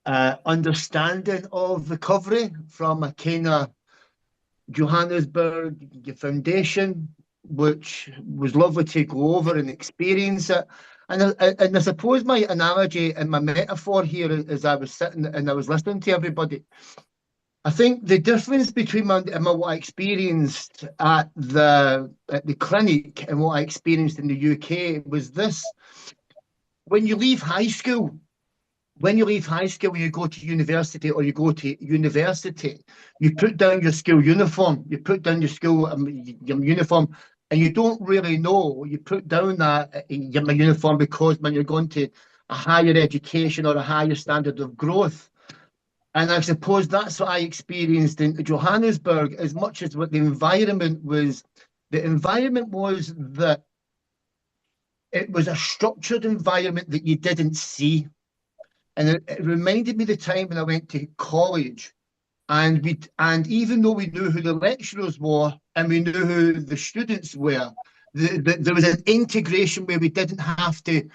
understanding of recovery from a kind of Johannesburg, your foundation, which was lovely to go over and experience it. And I suppose my analogy and my metaphor here, as I was sitting and I was listening to everybody, I think the difference between what I experienced at the clinic and what I experienced in the UK was this: when you leave high school, when you go to university, or you go to university, you put down your school uniform, your uniform, and you don't really know. You put down that your uniform because when you're going to a higher education or a higher standard of growth. And I suppose that's what I experienced in Johannesburg, as much as what the environment was. The environment was that it was a structured environment that you didn't see. And it reminded me of the time when I went to college, and even though we knew who the lecturers were and we knew who the students were, there was an integration where we didn't have to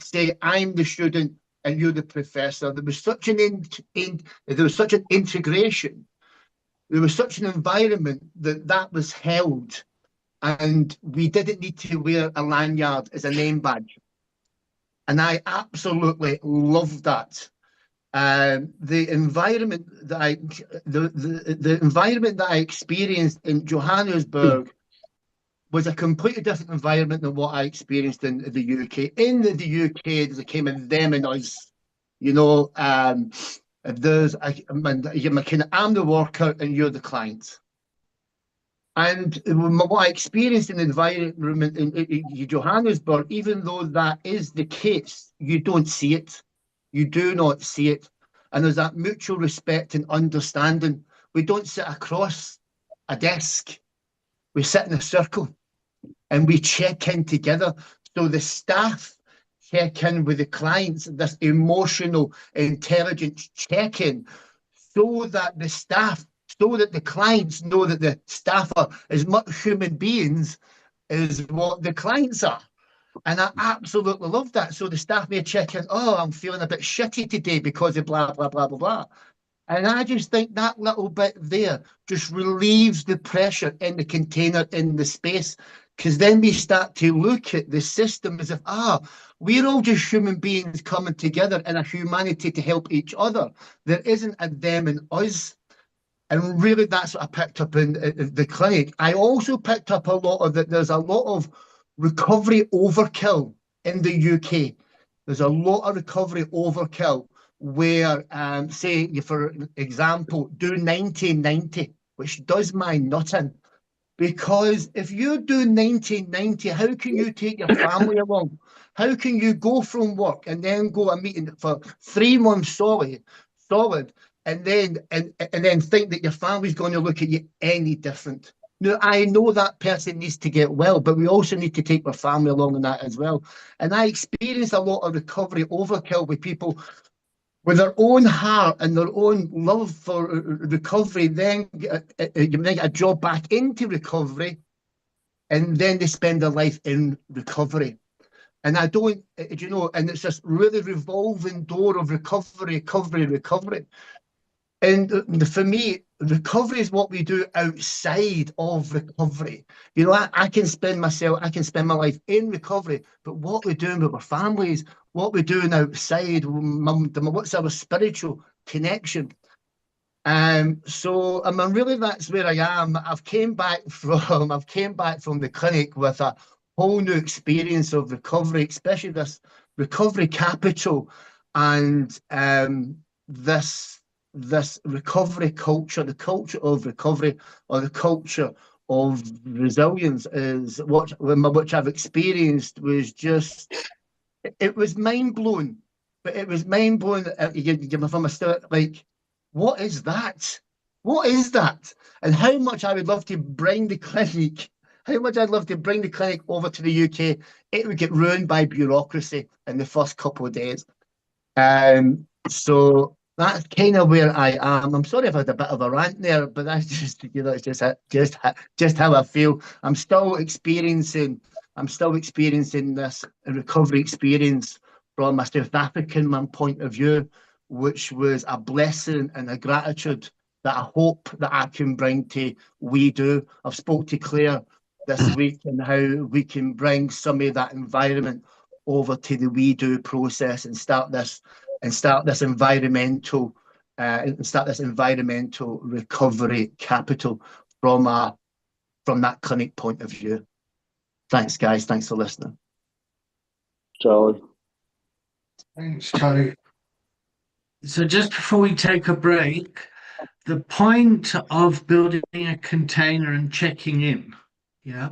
say I'm the student and you're the professor. There was such an integration. There was such an environment that was held, and we didn't need to wear a lanyard as a name badge. And I absolutely loved that. The environment that I experienced in Johannesburg was a completely different environment than what I experienced in the UK. In the UK, there's a kind of them and us, you know. I'm the worker and you're the client. And what I experienced in the environment in Johannesburg, even though that is the case, you don't see it. You do not see it. And there's that mutual respect and understanding. We don't sit across a desk. We sit in a circle and we check in together. So the staff check in with the clients, this emotional intelligence check-in, so that the clients know that the staff are as much human beings as what the clients are. And I absolutely love that. So the staff may check in, oh, I'm feeling a bit shitty today because of blah, blah, blah, blah, blah. And I just think that little bit there just relieves the pressure in the container, in the space, because then we start to look at the system as if, we're all just human beings coming together in a humanity to help each other. There isn't a them and us. And really, that's what I picked up in the clinic. I also picked up a lot of that. There's a lot of recovery overkill in the UK. There's a lot of recovery overkill where, say, you, for example, do 90-90, which does my nutting. Because if you do 90-90, how can you take your family along? How can you go from work and then go a meeting for 3 months solid, and then think that your family's going to look at you any different? Now, I know that person needs to get well, but we also need to take our family along in that as well. And I experienced a lot of recovery overkill with people with their own heart and their own love for recovery, then get a job back into recovery, and then they spend their life in recovery. And I don't, and it's this really revolving door of recovery. And for me, recovery is what we do outside of recovery. I can spend my life in recovery, but what we're doing with our families, what we're doing outside, what's our spiritual connection? So really, that's where I am. I've came back from the clinic with a whole new experience of recovery, especially this recovery capital, and this recovery culture, the culture of recovery, or the culture of resilience, is which I've experienced. Was just, it was mind blowing. But it was mind blowing from a start, like, what is that? What is that? And how much I would love to bring the clinic, over to the UK. It would get ruined by bureaucracy in the first couple of days. So that's kind of where I am. I'm sorry if I had a bit of a rant there, but that's just, it's just how I feel. I'm still experiencing this recovery experience from a South African man point of view, which was a blessing and a gratitude that I hope that I can bring to We Do. I've spoke to Claire this week and how we can bring some of that environment over to the We Do process and start this environmental recovery capital from that clinic point of view. Thanks, guys. Thanks for listening. Charlie. Thanks, Charlie. So just before we take a break, the point of building a container and checking in, yeah,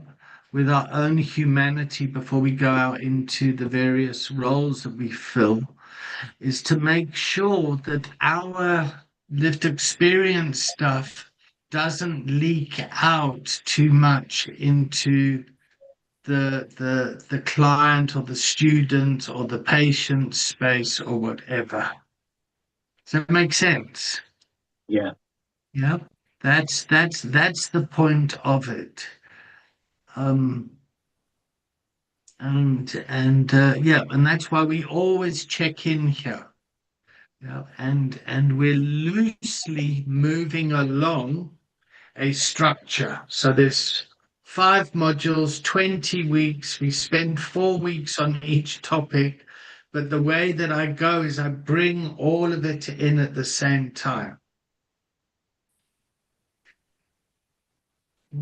with our own humanity before we go out into the various roles that we fill is to make sure that our lived experience stuff doesn't leak out too much into the client or the student or the patient space or whatever. Does that make sense? Yeah. Yeah. That's the point of it. Um and yeah, and that's why we always check in here. Yeah, and we're loosely moving along a structure. So there's 5 modules, 20 weeks. We spend 4 weeks on each topic, but the way that I go is I bring all of it in at the same time.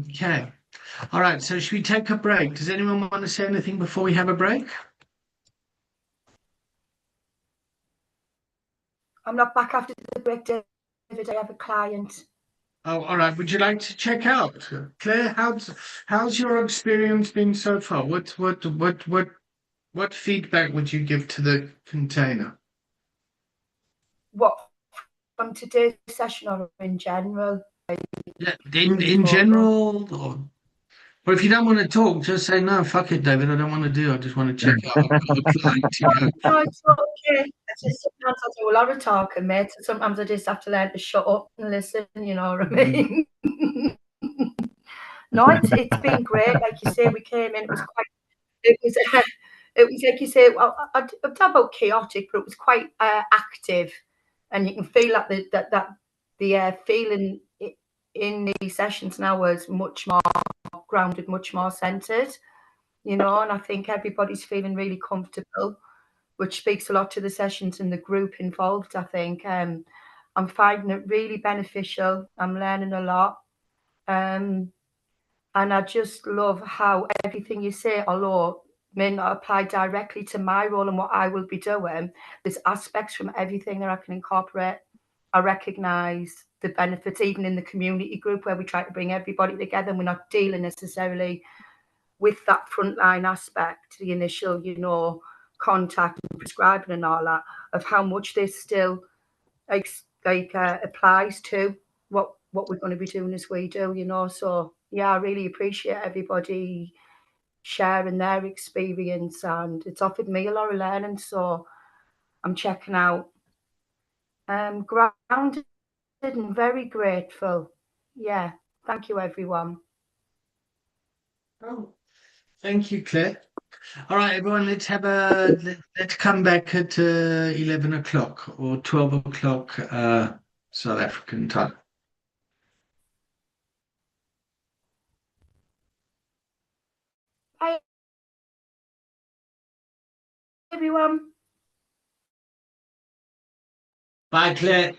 Okay. All right. So should we take a break? Does anyone want to say anything before we have a break? I'm not back after the break, David. I have a client. Oh, all right. Would you like to check out, Claire? How's your experience been so far? What feedback would you give to the container? What, from today's session or in general? Yeah, in general, or if you don't want to talk, just say no. Fuck it, David. I don't want to do. I just want to check out. I've got a client to go. No, it's okay. Sometimes I do a lot of talking, mate. So sometimes I just have to learn to shut up and listen. You know what I mean? No, it's been great. Like you say, we came in. It was quite. It was. It was like you say. Well, I'd talk about chaotic, but it was quite active, and you can feel like the feeling in these sessions now was much more grounded, much more centered. You know, and I think everybody's feeling really comfortable, which speaks a lot to the sessions and the group involved. I think I'm finding it really beneficial. I'm learning a lot. And I just love how everything you say, although may not apply directly to my role and what I will be doing, there's aspects from everything that I can incorporate. I recognise the benefits, even in the community group where we try to bring everybody together and we're not dealing necessarily with that frontline aspect, the initial, contact and prescribing and all that, of how much this still applies to what we're going to be doing as we do, So yeah, I really appreciate everybody sharing their experience, and it's offered me a lot of learning. So I'm checking out. Grounded and very grateful. Yeah, thank you, everyone. Oh, thank you, Claire. All right, everyone. Let's come back at 11 o'clock or 12 o'clock South African time. Bye, everyone. Bye, Claire.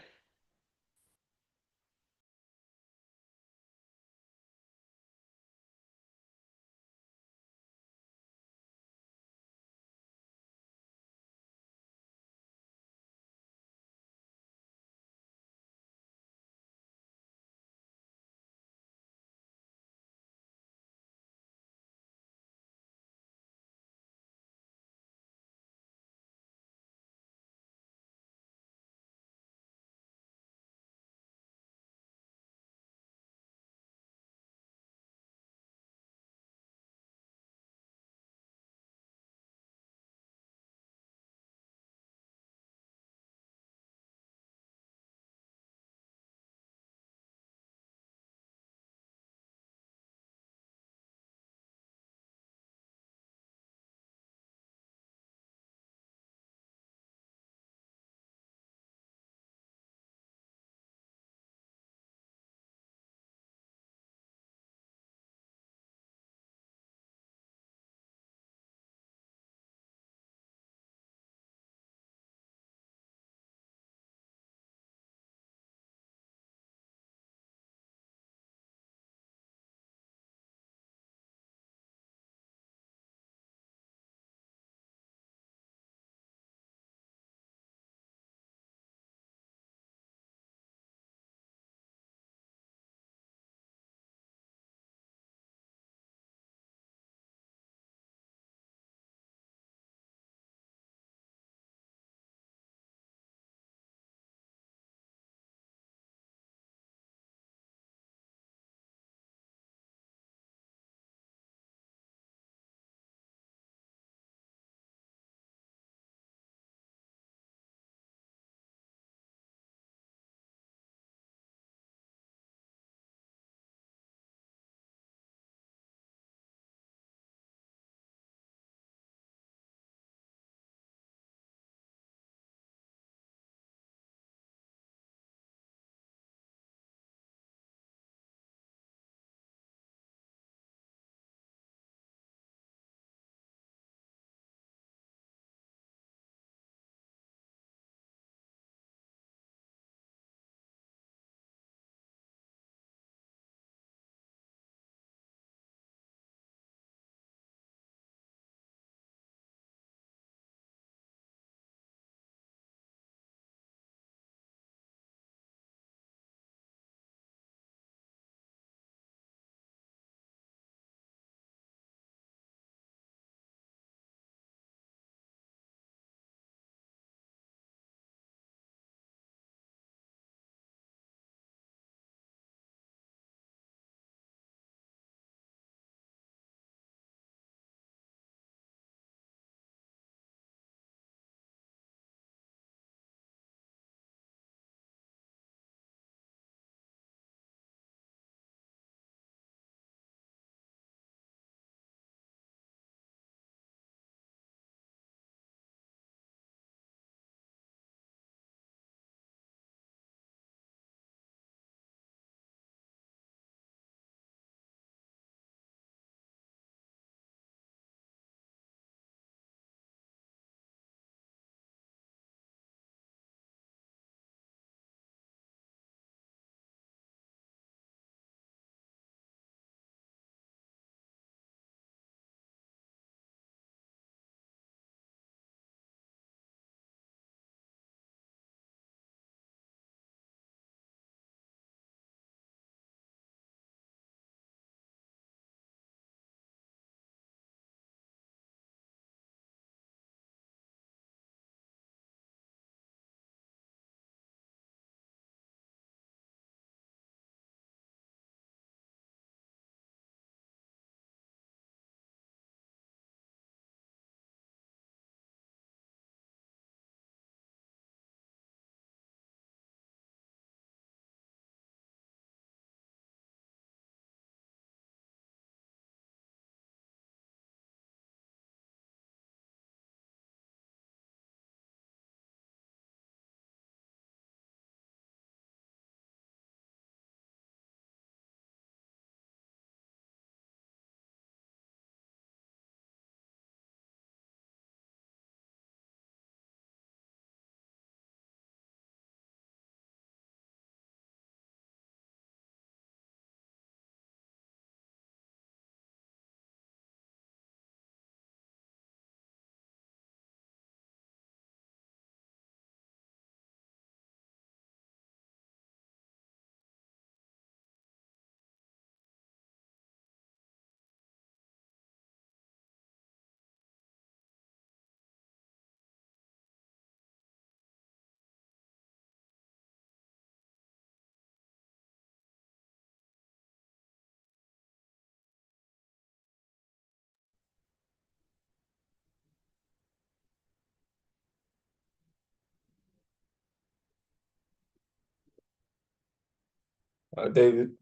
David.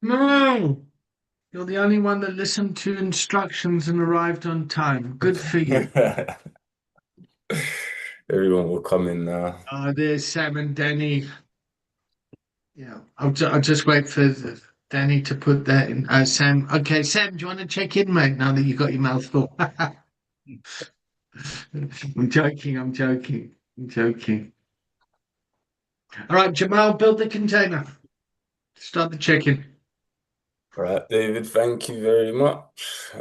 No, you're the only one that listened to instructions and arrived on time. Good for you. Everyone will come in now. There's Sam and Danny. Yeah, I'll just wait for Danny to put that in. Sam. Okay, Sam, do you want to check in, mate? Now that you got your mouth full. I'm joking. I'm joking. I'm joking. All right, Jamal, build the container. Start the check-in. All right, David, thank you very much.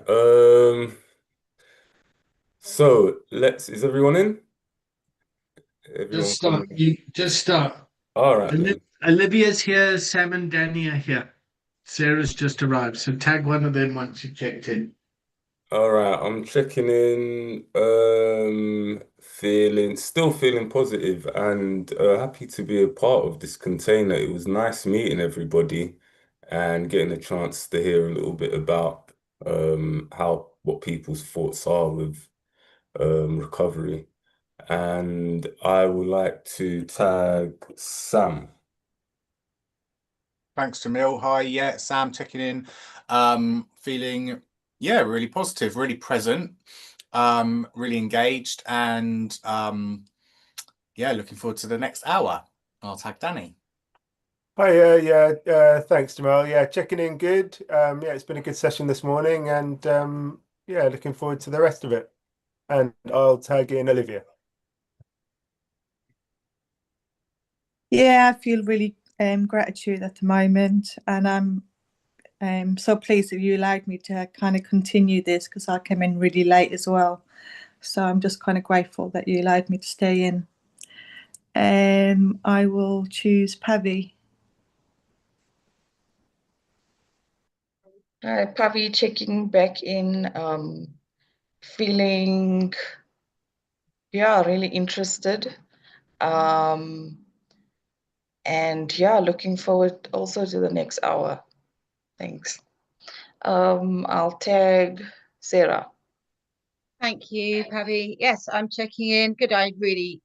So is everyone in? Just Everyone start. coming? You just start. All right then. Olivia's here. Sam and Danny are here. Sarah's just arrived. So tag one of them once you checked in. All right, I'm checking in, still feeling positive and happy to be a part of this container. It was nice meeting everybody and getting a chance to hear a little bit about what people's thoughts are with recovery. And I would like to tag Sam. Thanks, Jamil. Hi, yeah, Sam checking in. Feeling, yeah, really positive, really present, really engaged, and yeah, looking forward to the next hour. I'll tag Danny. Hi, thanks, Jamal. Yeah, checking in good. Yeah, it's been a good session this morning, and yeah, looking forward to the rest of it. And I'll tag in Olivia. Yeah, I feel really gratitude at the moment, and I'm so pleased that you allowed me to kind of continue this because I came in really late as well. So I'm just kind of grateful that you allowed me to stay in. I will choose Pavi. Hi, Pavi checking back in, feeling, yeah, really interested. And yeah, looking forward also to the next hour. Thanks. I'll tag Sarah. Thank you, Pavi. Yes, I'm checking in. Good. I really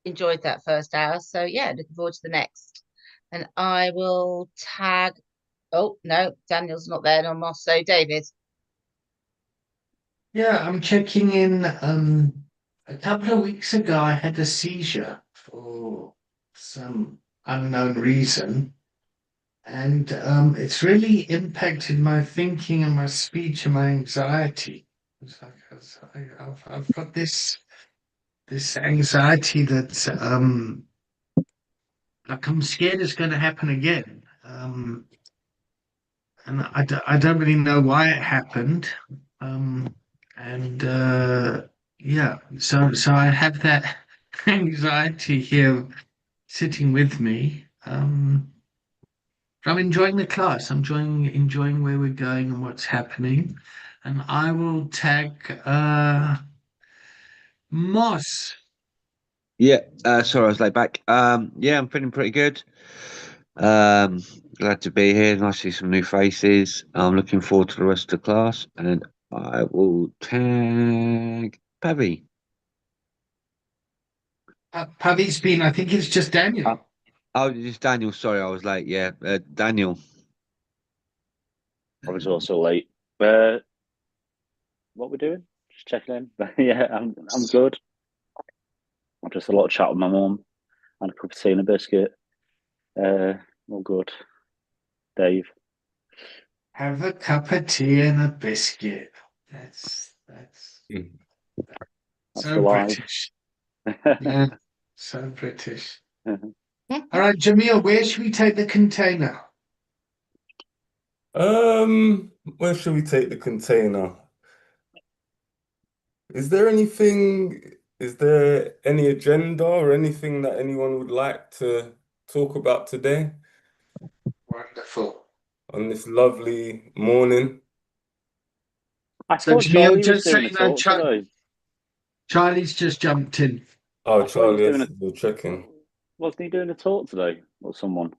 enjoyed that first hour. So yeah, looking forward to the next. And I will tag. Oh no, Daniel's not there no more. So David. Yeah, I'm checking in. A couple of weeks ago, I had a seizure for some unknown reason, and it's really impacted my thinking and my speech and my anxiety. It's like I've got this anxiety that like I'm scared it's going to happen again. And I don't really know why it happened. And yeah, so I have that anxiety here sitting with me. I'm enjoying the class. I'm enjoying where we're going and what's happening. And I will tag Moss. Yeah, sorry, I was late back. Yeah, I'm feeling pretty good. Glad to be here. Nice to see some new faces. I'm looking forward to the rest of the class, and I will tag Pavi. Pavi's been, I think it's just Daniel. Oh, it's Daniel. Sorry, I was late. Yeah, Daniel. I was also late. What we're doing? Just checking in. Yeah, I'm good. I'm just a lot of chat with my mum and a cup of tea and a biscuit. All good. Dave. Have a cup of tea and a biscuit. That's That's so the live. British. Yeah, so British. All right, Jamil, where should we take the container? Where should we take the container? Is there any agenda or anything that anyone would like to talk about today Wonderful. on this lovely morning? I So thought Jamil, Charlie was just so doing a you know, talk today. Charlie's just jumped in. Oh, I thought he was Charlie, doing yes, you're checking. Wasn't he doing a talk today or someone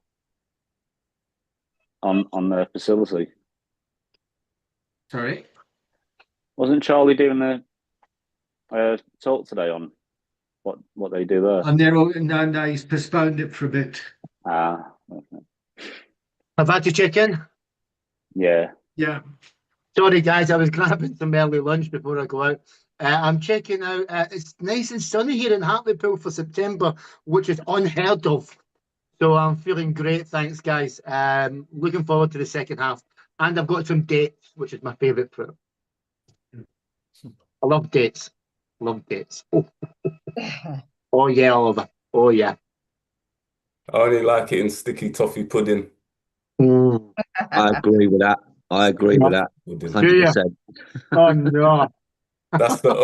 on the facility? Sorry? Wasn't Charlie doing a talk today on what they do there? And they're all no, he's postponed it for a bit. Okay. I've had to check in. Yeah. Yeah. Sorry, guys, I was grabbing some early lunch before I go out. I'm checking out. It's nice and sunny here in Hartlepool for September, which is unheard of. So I'm feeling great. Thanks, guys. Looking forward to the second half. And I've got some dates, which is my favourite fruit. I love dates. Love dates. Oh yeah, Oliver. Oh yeah. I only like it in sticky toffee pudding. I agree with that. I agree with that. Pudding. 100%. Oh no. That's the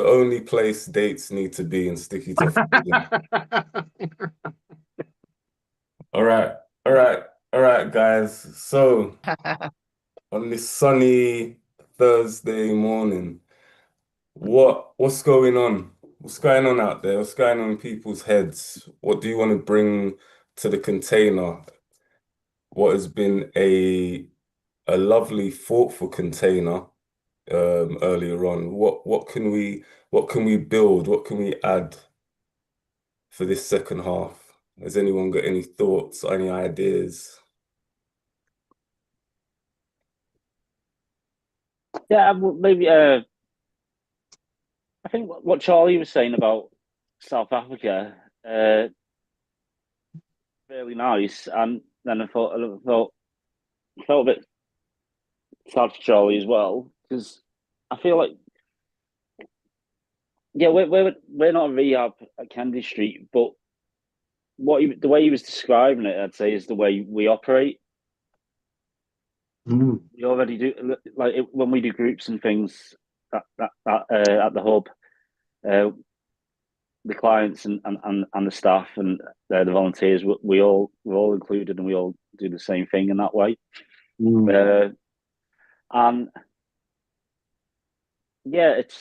only place dates need to be, in sticky toffee pudding. All right, guys. So on this sunny Thursday morning, what's going on? What's going on out there? What's going on in people's heads? What do you want to bring to the container? What has been a lovely, thoughtful container earlier on. What can we build? What can we add for this second half? Has anyone got any thoughts, any ideas? Yeah, maybe. I think what Charlie was saying about South Africa, really nice, and then I felt a bit sad for Charlie as well, because I feel like, yeah, we're not a rehab at Kennedy Street, but the way he was describing it, I'd say, is the way we operate. We already do, like when we do groups and things at the hub, the clients and the staff and the volunteers, we're all included, and we all do the same thing in that way. And yeah, it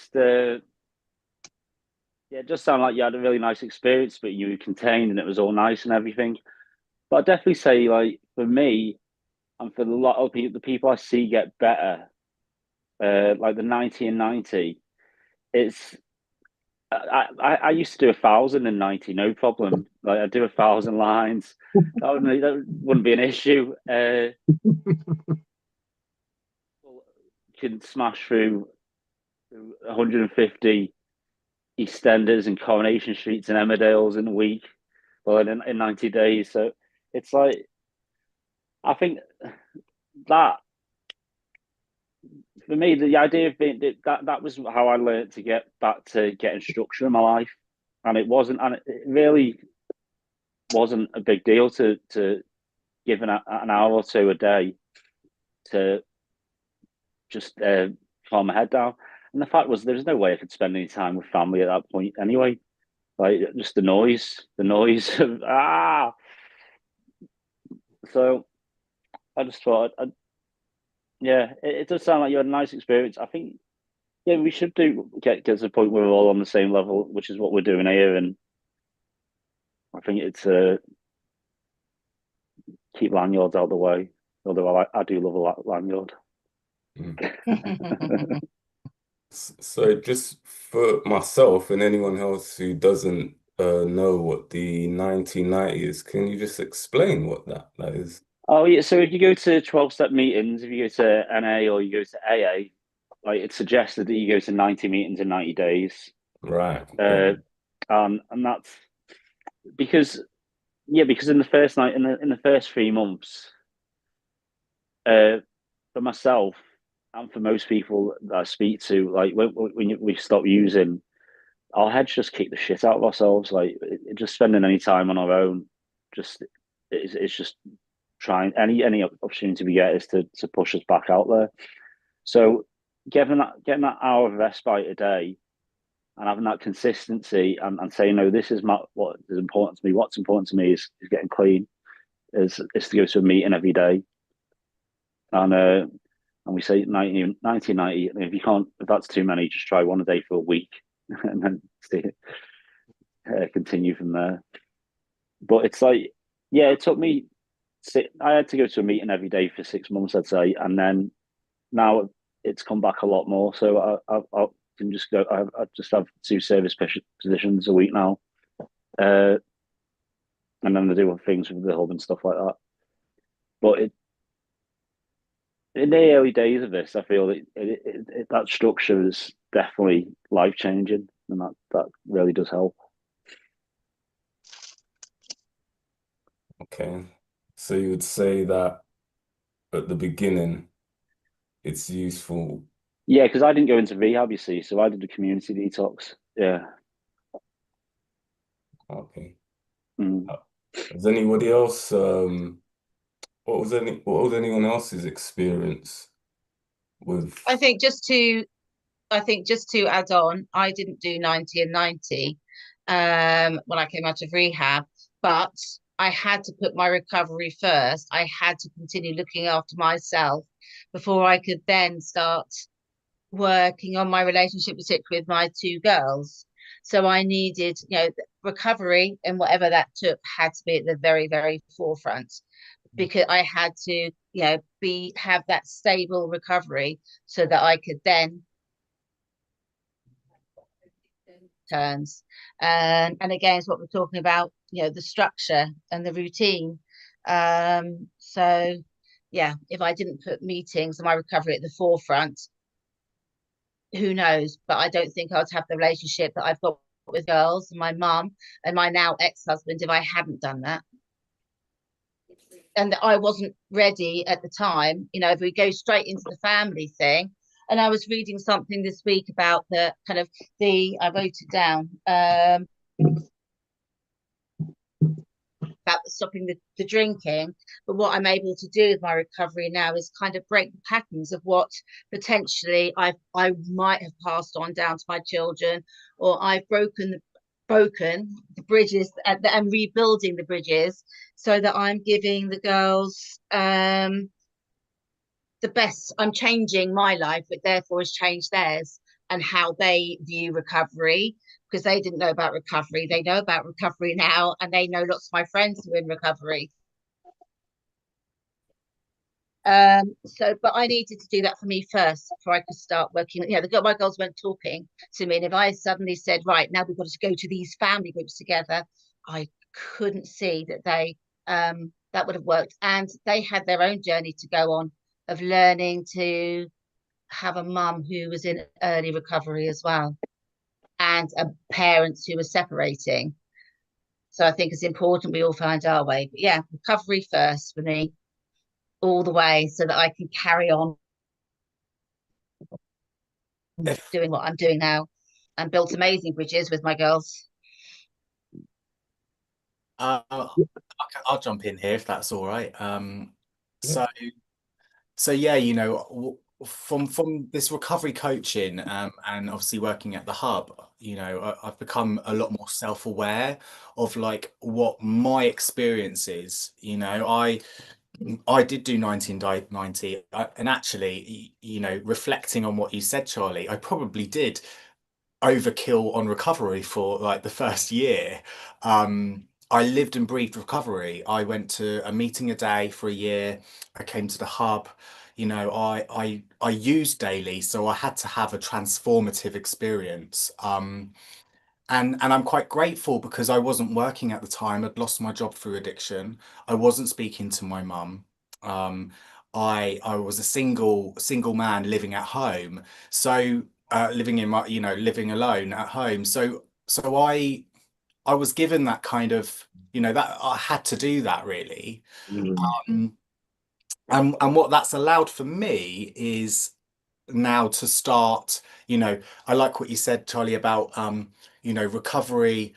just sounded like you had a really nice experience, but you were contained and it was all nice and everything. But I'd definitely say, like, for me and for a lot of people, the people I see get better, like the 90 and 90, it's I used to do 1,090, no problem. Like, I'd do 1,000 lines. That wouldn't be an issue. Can smash through 150 EastEnders and Coronation Streets and Emmerdales in a week, well, in 90 days. So it's like, I think that, for me, the idea of being that was how I learned to get back to getting structure in my life, and it really wasn't a big deal to give an hour or two a day to just calm my head down. And the fact was, there's no way I could spend any time with family at that point anyway. Like, just the noise of So I just thought, yeah, it does sound like you had a nice experience. I think, yeah, we should get to the point where we're all on the same level, which is what we're doing here. And I think it's keep lanyards out of the way. Although I do love a lanyard. So just for myself and anyone else who doesn't know what the 1990 is, can you just explain what that is? Oh yeah, so if you go to 12-step meetings, if you go to NA or you go to AA, like, it's suggested that you go to 90 meetings in 90 days. Right. And that's because in the first night, in the first 3 months, for myself and for most people that I speak to, like, when we stop using, our heads just kick the shit out of ourselves. Like, just spending any time on our own, it's just trying any opportunity we get is to push us back out there. So getting that hour of respite a day and having that consistency and saying, no, this is what is important to me. What's important to me is getting clean, is to go to a meeting every day. And we say 90, 90. If that's too many, just try one a day for a week and then continue from there. But it's like, yeah, it took me, I had to go to a meeting every day for 6 months, I'd say. And then now it's come back a lot more. So I can just go, I just have 2 service positions a week now. and then they do things with the hub and stuff like that. But in the early days of this, I feel that that structure is definitely life changing, and that really does help. Okay. So you would say that at the beginning, it's useful. Yeah, because I didn't go into rehab, you see, so I did a community detox. Yeah. Okay. Mm. Has anybody else, what was anyone else's experience with? I think just to add on, I didn't do 90 and 90 when I came out of rehab, but I had to put my recovery first. I had to continue looking after myself before I could then start working on my relationship, particularly with my two girls. So I needed, recovery, and whatever that took had to be at the very, very forefront, because I had to, have that stable recovery so that I could then turns. And again, it's what we're talking about, the structure and the routine. So yeah, if I didn't put meetings and my recovery at the forefront, who knows? But I don't think I'd have the relationship that I've got with girls and my mum and my now ex-husband if I hadn't done that. And I wasn't ready at the time. If we go straight into the family thing, and I was reading something this week about the kind of I wrote it down, about stopping the drinking. But what I'm able to do with my recovery now is kind of break the patterns of what potentially I might have passed on down to my children, or I've broken the bridges, and rebuilding the bridges so that I'm giving the girls the best. I'm changing my life, but therefore has changed theirs and how they view recovery, because they didn't know about recovery. They know about recovery now, and they know lots of my friends who are in recovery. But I needed to do that for me first before I could start working. My girls weren't talking to me, and if I suddenly said, right, now we've got to go to these family groups together, I couldn't see that that would have worked. And they had their own journey to go on of learning to have a mum who was in early recovery as well, and parents who were separating. So I think it's important we all find our way. But yeah, recovery first for me, all the way, so that I can carry on doing what I'm doing now, and built amazing bridges with my girls. I'll jump in here if that's all right. So yeah, from this recovery coaching, and obviously working at the hub, I've become a lot more self-aware of like what my experience is. I did do 1990, and actually, reflecting on what you said, Charlie, I probably did overkill on recovery for like the first year. I lived and breathed recovery. I went to a meeting a day for a year. I came to the hub. I used daily, so I had to have a transformative experience. And I'm quite grateful because I wasn't working at the time. I'd lost my job through addiction. I wasn't speaking to my mum. Um, I was a single man living at home. So living in my, living alone at home. So I was given that kind of, that I had to do that really. Um, and what that's allowed for me is now to start, I like what you said, Charlie, about recovery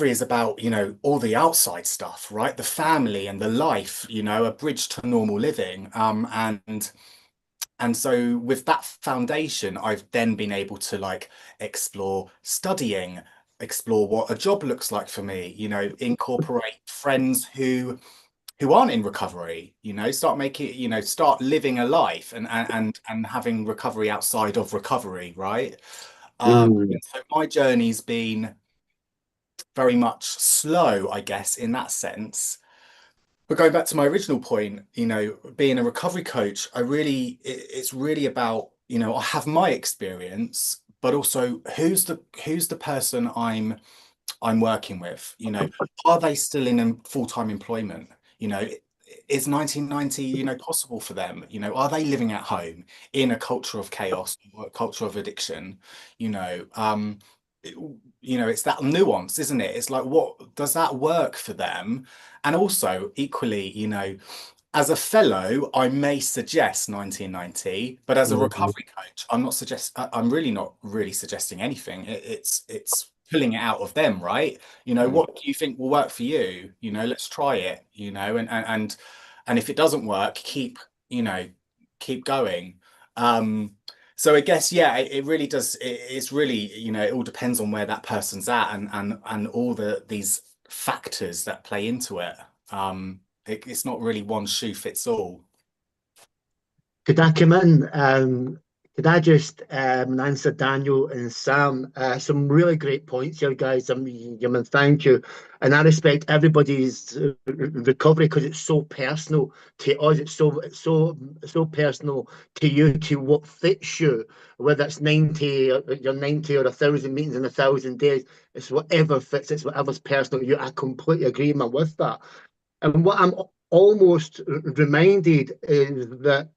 is about, all the outside stuff, right? The family and the life, a bridge to normal living. And so with that foundation, I've then been able to like explore studying, explore what a job looks like for me, incorporate friends who aren't in recovery, start making, start living a life and having recovery outside of recovery, right? So my journey's been very much slow, I guess, in that sense. But going back to my original point, being a recovery coach, it's really about, I have my experience, but also who's the person I'm I'm working with? You know, are they still in full-time employment? You know, is 1990, you know, possible for them? You know, are they living at home in a culture of chaos, or a culture of addiction? You know, you know, it's that nuance, isn't it? It's like, what does that work for them? And also, equally, you know, as a fellow, I may suggest 1990, but as a recovery coach, I'm really not really suggesting anything. It's pulling it out of them, right? You know, what do you think will work for you? You know, let's try it, you know, and if it doesn't work, you know, keep going. So I guess, yeah, it really does. It's really, you know, it all depends on where that person's at, and all these factors that play into it. It's not really one shoe fits all. Could I come in? Could I just answer Daniel and Sam? Some really great points here, guys. Thank you. And I respect everybody's recovery because it's so personal to us. It's so personal to you, to what fits you, whether it's 90 or your 90 or 1,000 meetings in 1,000 days. It's whatever fits. It's whatever's personal to you. I completely agree with that. And what I'm almost reminded is that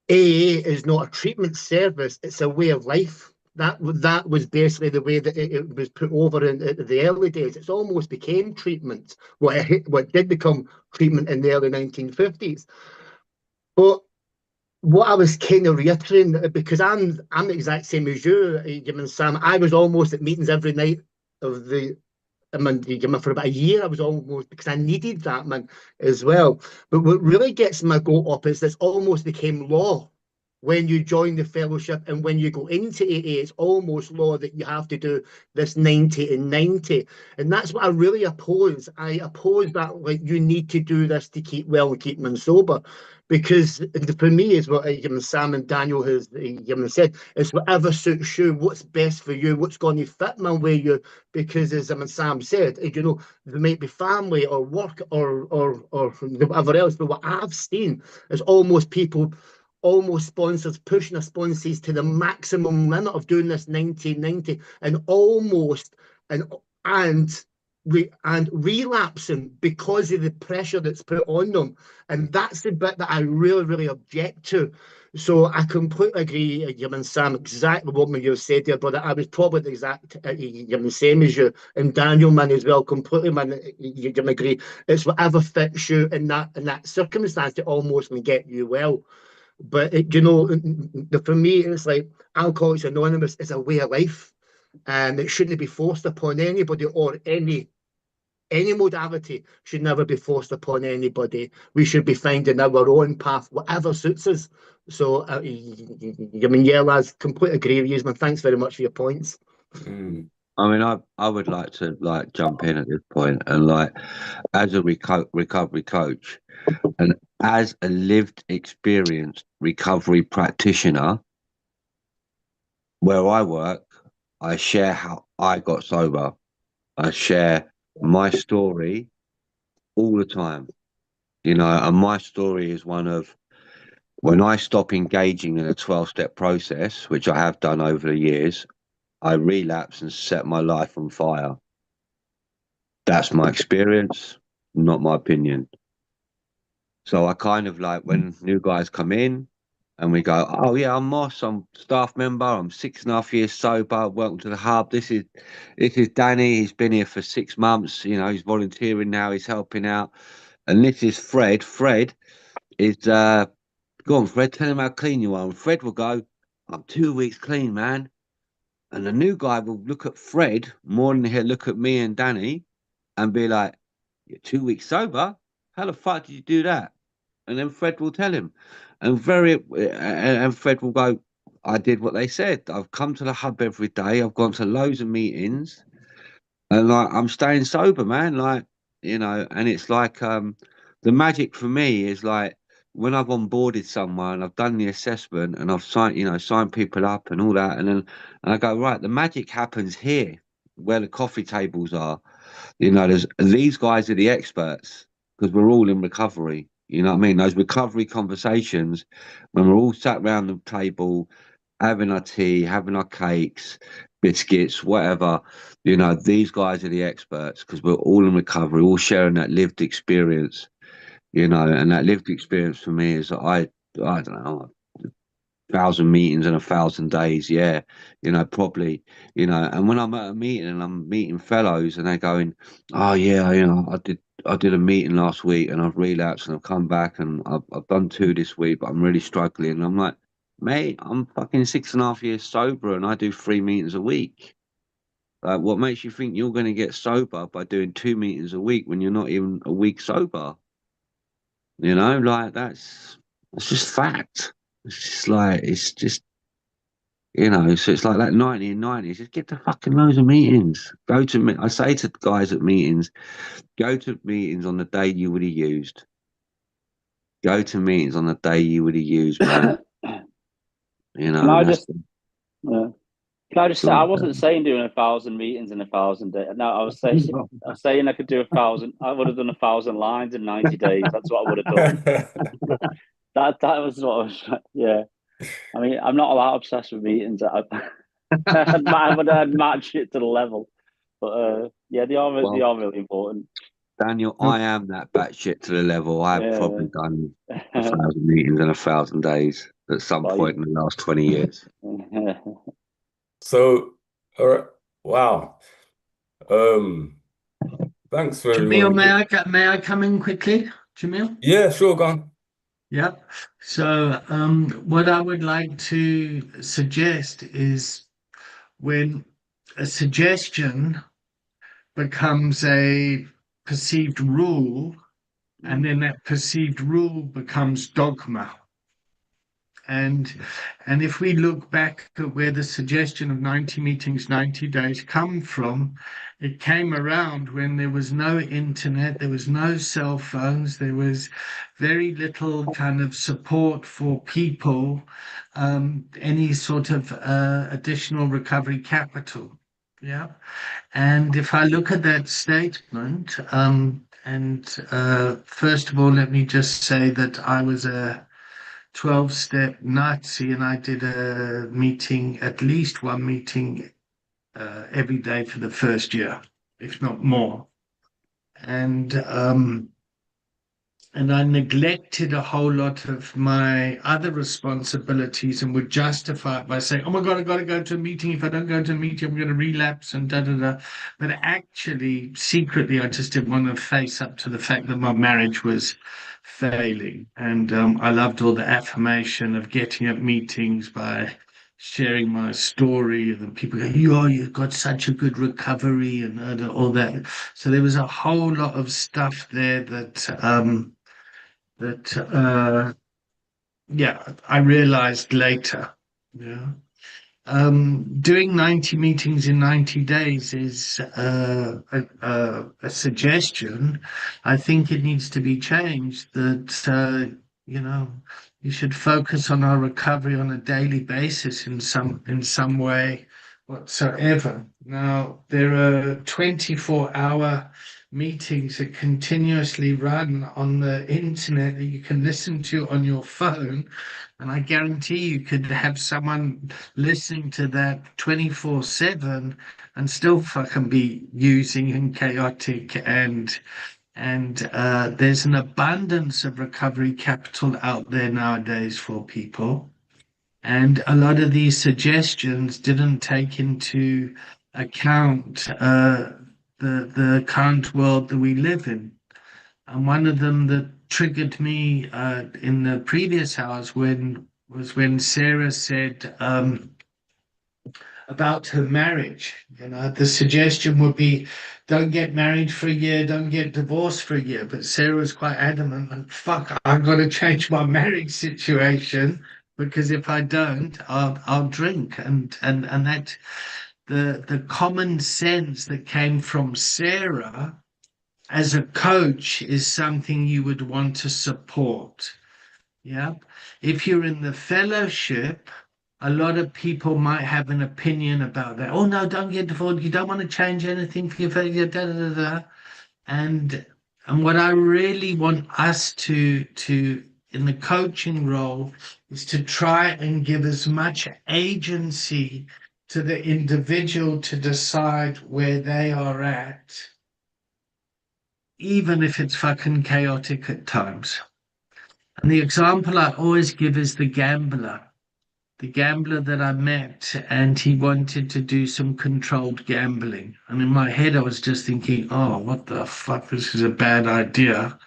AA is not a treatment service; it's a way of life. That was basically the way that it was put over in the early days. It's almost became treatment. What did become treatment in the early 1950s. But what I was kind of reiterating, because I'm the exact same as you, Sam. I was almost at meetings every night of the for about a year. I was almost, because I needed that, man, as well. But what really gets my goat up is this almost became law when you join the fellowship, and when you go into AA, it's almost law that you have to do this 90 and 90. And that's what I really oppose. I oppose that, like, you need to do this to keep well and keep them sober. Because for me, is what Sam and Daniel has said, it's whatever suits you, what's best for you, what's going to fit, man, where you, because as Sam said, you know, there might be family or work or whatever else. But what I've seen is almost sponsors pushing their sponsors to the maximum limit of doing this 1990, and almost and relapsing because of the pressure that's put on them. And that's the bit that I really, really object to. So I completely agree, Sam, exactly what you said there, brother. I was probably the exact same as you, and Daniel, man, as well. Completely, man. You agree. It's whatever fits you in that circumstance to almost get you well. But you know, for me, it's like Alcoholics Anonymous is a way of life, and it shouldn't be forced upon anybody, or any modality should never be forced upon anybody. We should be finding our own path, whatever suits us. So, yeah, lads, completely agree with you, man. Thanks very much for your points. I mean, I would like to jump in at this point, and as a recovery coach, and as a lived experienced recovery practitioner, where I work, I share how I got sober. I share my story all the time, you know, and my story is one of when I stop engaging in a 12-step process, which I have done over the years, I relapse and set my life on fire. That's my experience, not my opinion. So I kind of when new guys come in and we go, oh yeah, I'm Moss, I'm staff member, I'm 6.5 years sober, welcome to the hub. This is Danny, he's been here for 6 months, you know, he's volunteering now, he's helping out. And this is Fred. Fred is go on, Fred, tell him how clean you are. And Fred will go, I'm 2 weeks clean, man. And the new guy will look at Fred more than he'll look at me and Danny and be like, you're 2 weeks sober? How the fuck did you do that? And then Fred will tell him. And Fred will go, I did what they said. I've come to the hub every day. I've gone to loads of meetings. And I'm staying sober, man. You know, and it's the magic for me is when I've onboarded someone, I've done the assessment and I've signed people up and all that. And I go, right, the magic happens here where the coffee tables are. You know, these guys are the experts because we're all in recovery. You know what I mean? Those recovery conversations when we're all sat around the table, having our tea, having our cakes, biscuits, whatever. You know, these guys are the experts because we're all in recovery, all sharing that lived experience. You know, and that lived experience for me is that I don't know, 1,000 meetings in 1,000 days. Yeah, you know, probably, you know, and when I'm at a meeting and I'm meeting fellows and they're going, oh yeah, you know, I did a meeting last week and I've relapsed and I've come back and I've done 2 this week, but I'm really struggling. And I'm like, mate, I'm fucking 6.5 years sober and I do 3 meetings a week. Like, what makes you think you're going to get sober by doing 2 meetings a week when you're not even a week sober? You know, like it's just fact. It's just like it's just, you know. So it's like that 1990s. Just get to fucking loads of meetings. Go to me. I say to guys at meetings, go to meetings on the day you would have used. Go to meetings on the day you would have used, man. You know, Can I and that's just can I just say I God. wasn't saying doing 1,000 meetings in 1,000 days. No, I was saying I could do 1,000. I would have done 1,000 lines in 90 days. That's what I would have done. That was what I was. Yeah. I mean, I'm not that obsessed with meetings. I'd match it to the level. But yeah, they are really important. Daniel, I am that batshit to the level. I've probably done 1,000 meetings in 1,000 days at some point in the last 20 years. So, all right, wow. Thanks for Jamil, everyone. may I come in quickly, Jamil? Yeah, sure, go on. Yep. So, what I would like to suggest is when a suggestion becomes a perceived rule, and then that perceived rule becomes dogma. And if we look back at where the suggestion of 90 meetings, 90 days come from, it came around when there was no internet, there was no cell phones, there was very little kind of support for people, any sort of additional recovery capital. Yeah. And if I look at that statement, first of all, let me just say that I was a 12-step Nazi, and I did a meeting, at least one meeting every day for the first year, if not more. And I neglected a whole lot of my other responsibilities and would justify it by saying, oh my God, I've got to go to a meeting. If I don't go to a meeting, I'm going to relapse and da da da. But actually, secretly, I just didn't want to face up to the fact that my marriage was failing. And I loved all the affirmation of getting at meetings by sharing my story. And people go, you've got such a good recovery and all that. So there was a whole lot of stuff there that yeah, I realized later. Yeah. Doing 90 meetings in 90 days is a suggestion. I think it needs to be changed that, you know, you should focus on our recovery on a daily basis in some way whatsoever. Now, there are 24-hour meetings that continuously run on the internet that you can listen to on your phone. And I guarantee you could have someone listening to that 24/7 and still fucking be using and chaotic and there's an abundance of recovery capital out there nowadays for people. And a lot of these suggestions didn't take into account the current world that we live in. And one of them that triggered me in the previous hours was when Sarah said about her marriage. You know, the suggestion would be, don't get married for a year, don't get divorced for a year. But Sarah was quite adamant, and fuck, I've got to change my marriage situation because if I don't, I'll drink. And that the common sense that came from Sarah as a coach is something you would want to support. Yeah. If you're in the fellowship, a lot of people might have an opinion about that. Oh no, don't get divorced. You don't want to change anything for your failure. Da, da, da, da. And and what I really want us to in the coaching role is to try and give as much agency to the individual to decide where they are at, even if it's fucking chaotic at times. And the example I always give is the gambler. The gambler that I met, and he wanted to do some controlled gambling. And in my head, I was just thinking, oh, what the fuck? This is a bad idea.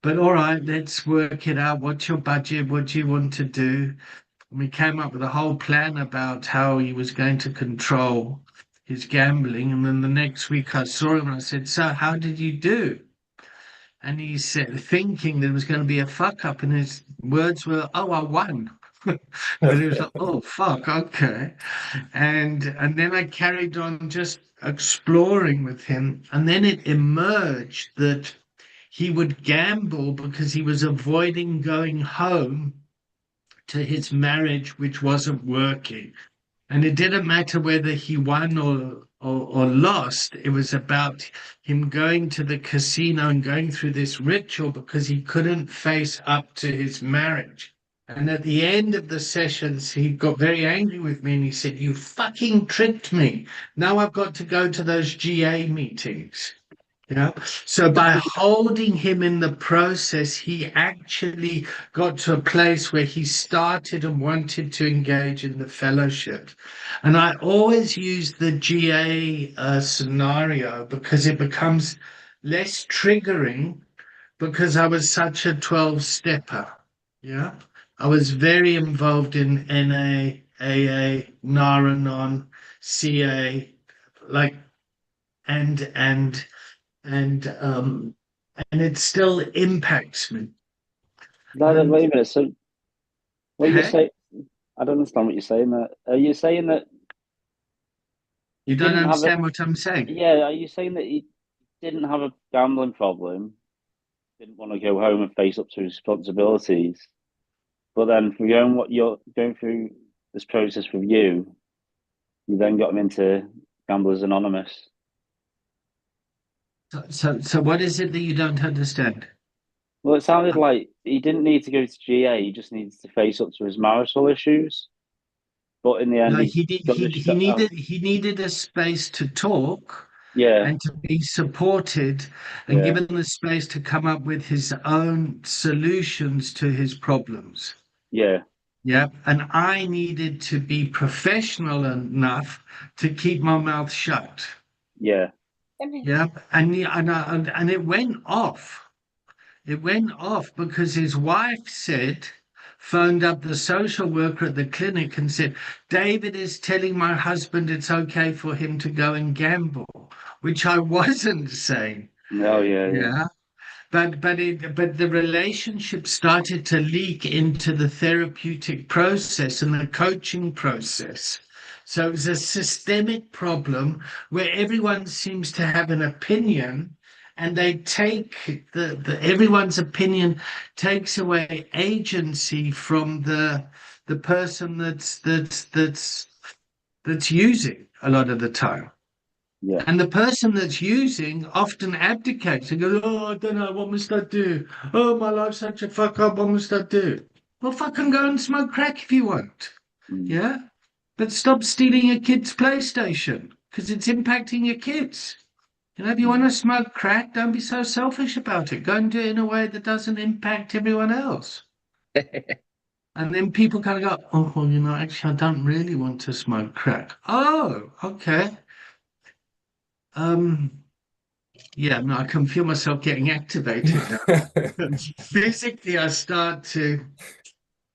But all right, let's work it out. What's your budget? What do you want to do? And we came up with a whole plan about how he was going to control his gambling. And then the next week I saw him and I said, so how did you do? And he said, thinking there was going to be a fuck up, and his words were, oh, I won. But he was like, oh, fuck, okay. And then I carried on just exploring with him. And then it emerged that he would gamble because he was avoiding going home to his marriage, which wasn't working. And it didn't matter whether he won or lost. It was about him going to the casino and going through this ritual because he couldn't face up to his marriage. And at the end of the sessions, he got very angry with me and he said, you fucking tricked me. Now I've got to go to those GA meetings. So by holding him in the process, he actually got to a place where he started and wanted to engage in the fellowship. And I always use the GA scenario because it becomes less triggering because I was such a 12-stepper. Yeah. I was very involved in NA, AA, Naranon, CA, like, and it still impacts me. No, wait a minute. So, what you Hey? say? I don't understand what you're saying. There, are you saying that You don't didn't have a? understand what I'm saying? Yeah, are you saying that he didn't have a gambling problem, didn't want to go home and face up to his responsibilities, but then for what you're going through this process with you then got him into Gamblers Anonymous. So what is it that you don't understand? Well, it sounded like he didn't need to go to GA. He just needs to face up to his marital issues. But in the end, No, he he did. got He the he needed he needed a space to talk yeah, and to be supported and yeah, given the space to come up with his own solutions to his problems. yeah, Yeah, and I needed to be professional enough to keep my mouth shut. yeah, Yeah, and it went off. It went off because his wife phoned up the social worker at the clinic and said, David is telling my husband it's okay for him to go and gamble, which I wasn't saying. oh yeah, yeah, Yeah. But the relationship started to leak into the therapeutic process and the coaching process. So it was a systemic problem where everyone seems to have an opinion, and they take the everyone's opinion takes away agency from the person that's using a lot of the time. yeah. And the person that's using often abdicates and goes, oh, I don't know, what must I do? Oh, my life's such a fuck up, what must I do? Well, fucking go and smoke crack if you want. Mm. Yeah? But stop stealing your kid's PlayStation because it's impacting your kids. If you want to smoke crack, don't be so selfish about it. Go and do it in a way that doesn't impact everyone else. And then people kind of go, oh, well, actually, I don't really want to smoke crack. Oh, okay. Yeah, no, I can feel myself getting activated now. Physically, I start to,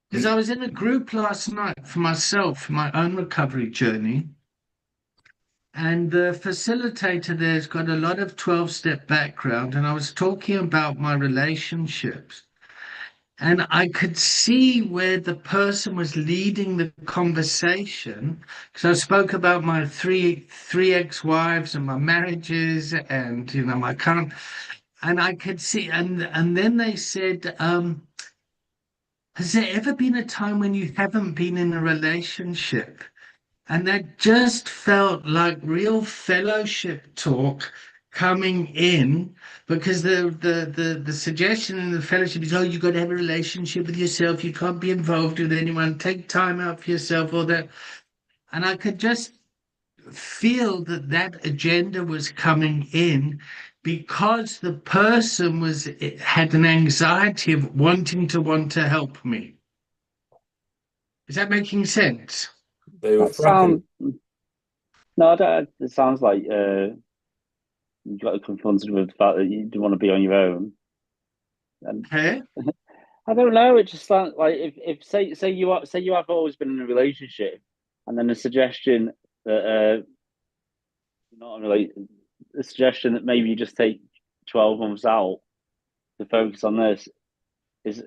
because I was in a group last night for myself, for my own recovery journey. And the facilitator there's got a lot of 12-step background. And I was talking about my relationships. And I could see where the person was leading the conversation, because I spoke about my three ex-wives and my marriages and my current, and I could see, and then they said, has there ever been a time when you haven't been in a relationship? And that just felt like real fellowship talk coming in, because the suggestion in the fellowship is, oh, you've got to have a relationship with yourself. You can't be involved with anyone. Take time out for yourself, all that. And I could just feel that that agenda was coming in because the person had an anxiety of wanting to help me. Is that making sense? They were That frapping. No, it sounds like you got confronted with the fact that you didn't want to be on your own. And Okay. I don't know. It just sounds like if say you have always been in a relationship, and then a suggestion that not really a suggestion that maybe you just take 12 months out to focus on this is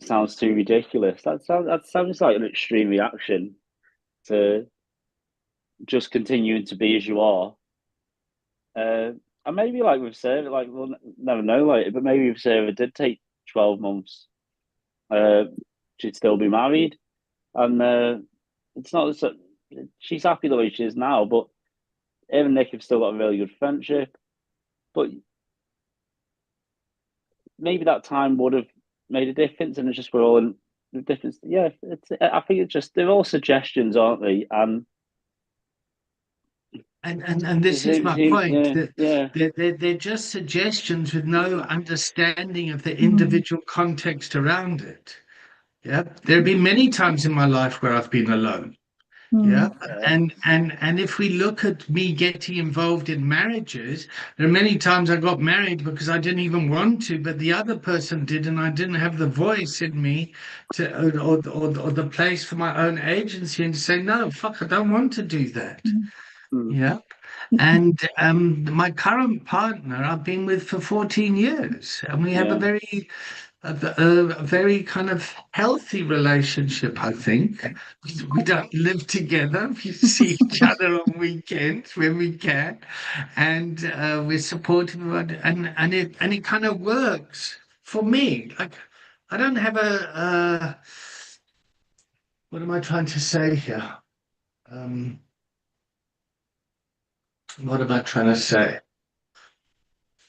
sounds too ridiculous. That sounds like an extreme reaction to just continuing to be as you are. And maybe like with Sarah, like we'll never know, like, but maybe if Sarah did take 12 months, she'd still be married, and it's not so she's happy the way she is now. But her and Nick have still got a really good friendship. But maybe that time would have made a difference, and it's just we're all in the difference. Yeah, I think it's just they're all suggestions, aren't they? And this is my point, yeah, that yeah. they're just suggestions with no understanding of the individual context around it. Yeah, there have been many times in my life where I've been alone. Yeah. And if we look at me getting involved in marriages, there are many times I got married because I didn't even want to, but the other person did, and I didn't have the voice in me or the place for my own agency and to say, no, fuck, I don't want to do that. Yeah. And my current partner I've been with for 14 years, and we have a very kind of healthy relationship, I think. We don't live together. We see each other on weekends when we can, and we're supportive of it, and it kind of works for me. Like, I don't have what am I trying to say here? What am I trying to say?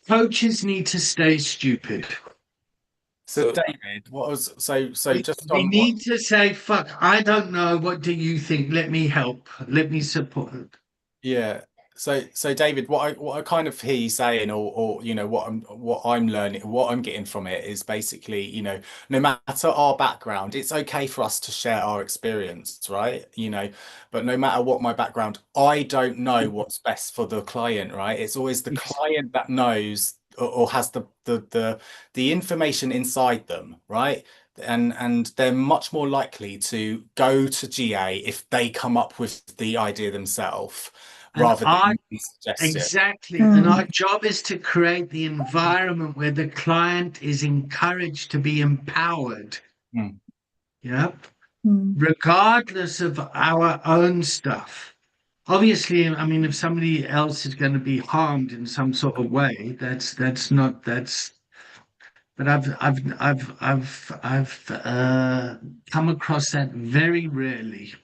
Coaches need to stay stupid. So David, They need to say, fuck, I don't know. What do you think? Let me help. Let me support. Yeah. So David, what I kind of hear you saying, or what I'm learning, what I'm getting from it is basically, no matter our background, it's okay for us to share our experience, right? But no matter what my background, I don't know what's best for the client, right? It's always the client that knows or has the information inside them, right? And they're much more likely to go to GA if they come up with the idea themselves rather than be suggested. Exactly. And our job is to create the environment where the client is encouraged to be empowered. Yep. Regardless of our own stuff. Obviously, I mean, if somebody else is going to be harmed in some sort of way, that's not. But I've come across that very rarely.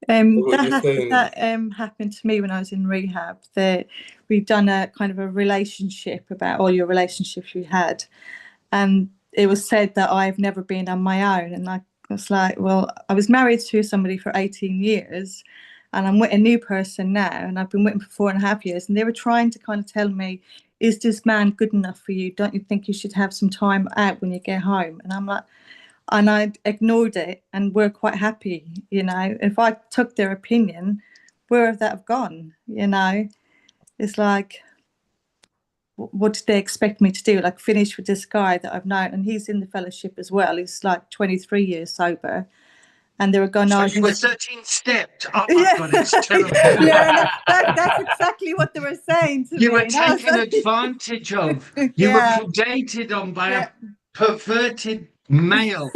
That happened to me when I was in rehab. That we've done a kind of a relationship about all your relationships you had, and it was said that I've never been on my own, and I was like, well, I was married to somebody for 18 years, and I'm with a new person now, and I've been with him for 4.5 years, and they were trying to kind of tell me, is this man good enough for you? Don't you think you should have some time out when you get home? And I'm like, and I ignored it, and we're quite happy, If I took their opinion, where would that have gone? It's like, what did they expect me to do? Like, finish with this guy that I've known, and he's in the fellowship as well. He's like 23 years sober, and they were going, So "Oh, you were 13 stepped. Oh my God, it's terrible." Yeah, that's exactly what they were saying to me. You were And I was taken like, advantage of. You were predated on by a perverted male.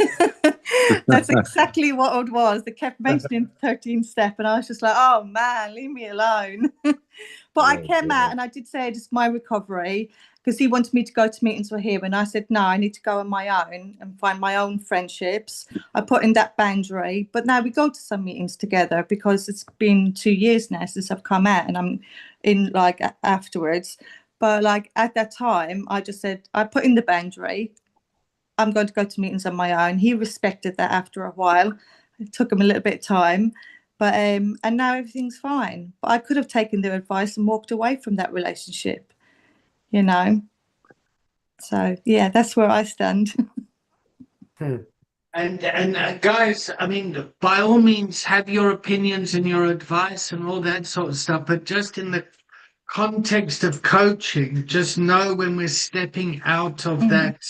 That's exactly what it was. They kept mentioning 13 step, and I was just like, oh man, leave me alone. But I came out and I did say it's my recovery, because he wanted me to go to meetings with him, and I said no, I need to go on my own and find my own friendships. I put in that boundary, but now we go to some meetings together because it's been 2 years now since I've come out, and I'm in like afterwards. But like at that time, I just said I put in the boundary. I'm going to go to meetings on my own. He respected that after a while, It took him a little bit of time, but and now everything's fine. But I could have taken their advice and walked away from that relationship, you know. So yeah, that's where I stand. And guys, I mean, by all means, have your opinions and your advice and all that sort of stuff, but just in the context of coaching, just know when we're stepping out of that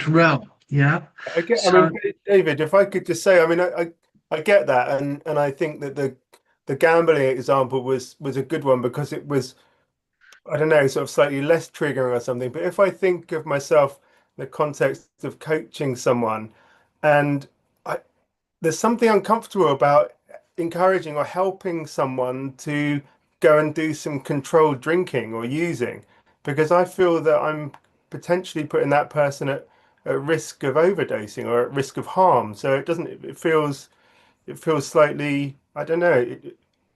realm. Yeah. I So mean, David, if I could just say, I mean, I get that, and I think that the gambling example was a good one because it was, I don't know, sort of slightly less triggering or something. But if I think of myself in the context of coaching someone, and there's something uncomfortable about encouraging or helping someone to go and do some controlled drinking or using, because I feel that I'm potentially putting that person at risk of overdosing or at risk of harm. So it doesn't, it feels slightly, I don't know,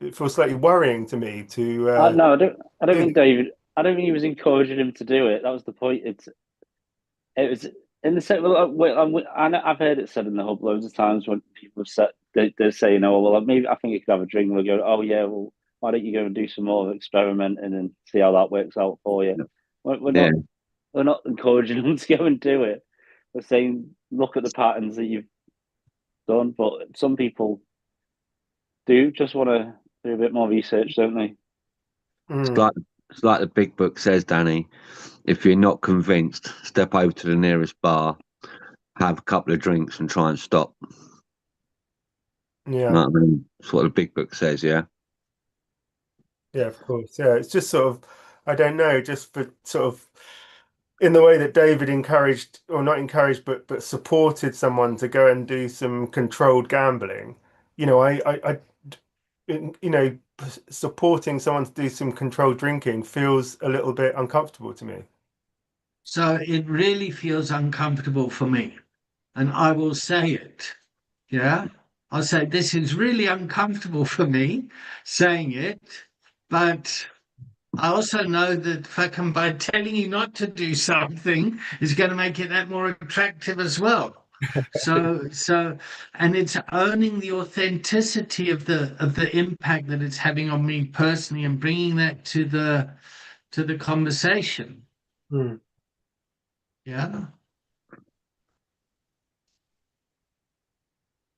it feels slightly worrying to me to No, I don't do think David. I don't think he was encouraging him to do it. That was the point. It was in the same. I've heard it said in the hub loads of times when people have said they're saying, "Oh, well, maybe I think you could have a drink." And we'll go, "Oh yeah, well, why don't you go and do some more experimenting and see how that works out for you?" We're Yeah. not we're not encouraging them to go and do it. We're saying, look at the patterns that you've done. But some people do just want to do a bit more research, don't they? It's like the big book says, Danny. If you're not convinced, step over to the nearest bar, have a couple of drinks, and try and stop. Yeah. Know what I mean? That's what the big book says. Yeah. Yeah, of course. Yeah, it's just sort of, I don't know, just for sort of in the way that David encouraged, or not encouraged, but supported someone to go and do some controlled gambling. You know, you know, supporting someone to do some controlled drinking feels a little bit uncomfortable to me. so it really feels uncomfortable for me, and I will say it. Yeah. I'll say this is really uncomfortable for me saying it, but I also know that fucking by telling you not to do something is going to make it that more attractive as well. So, and it's owning the authenticity of the impact that it's having on me personally and bringing that to the conversation. Yeah.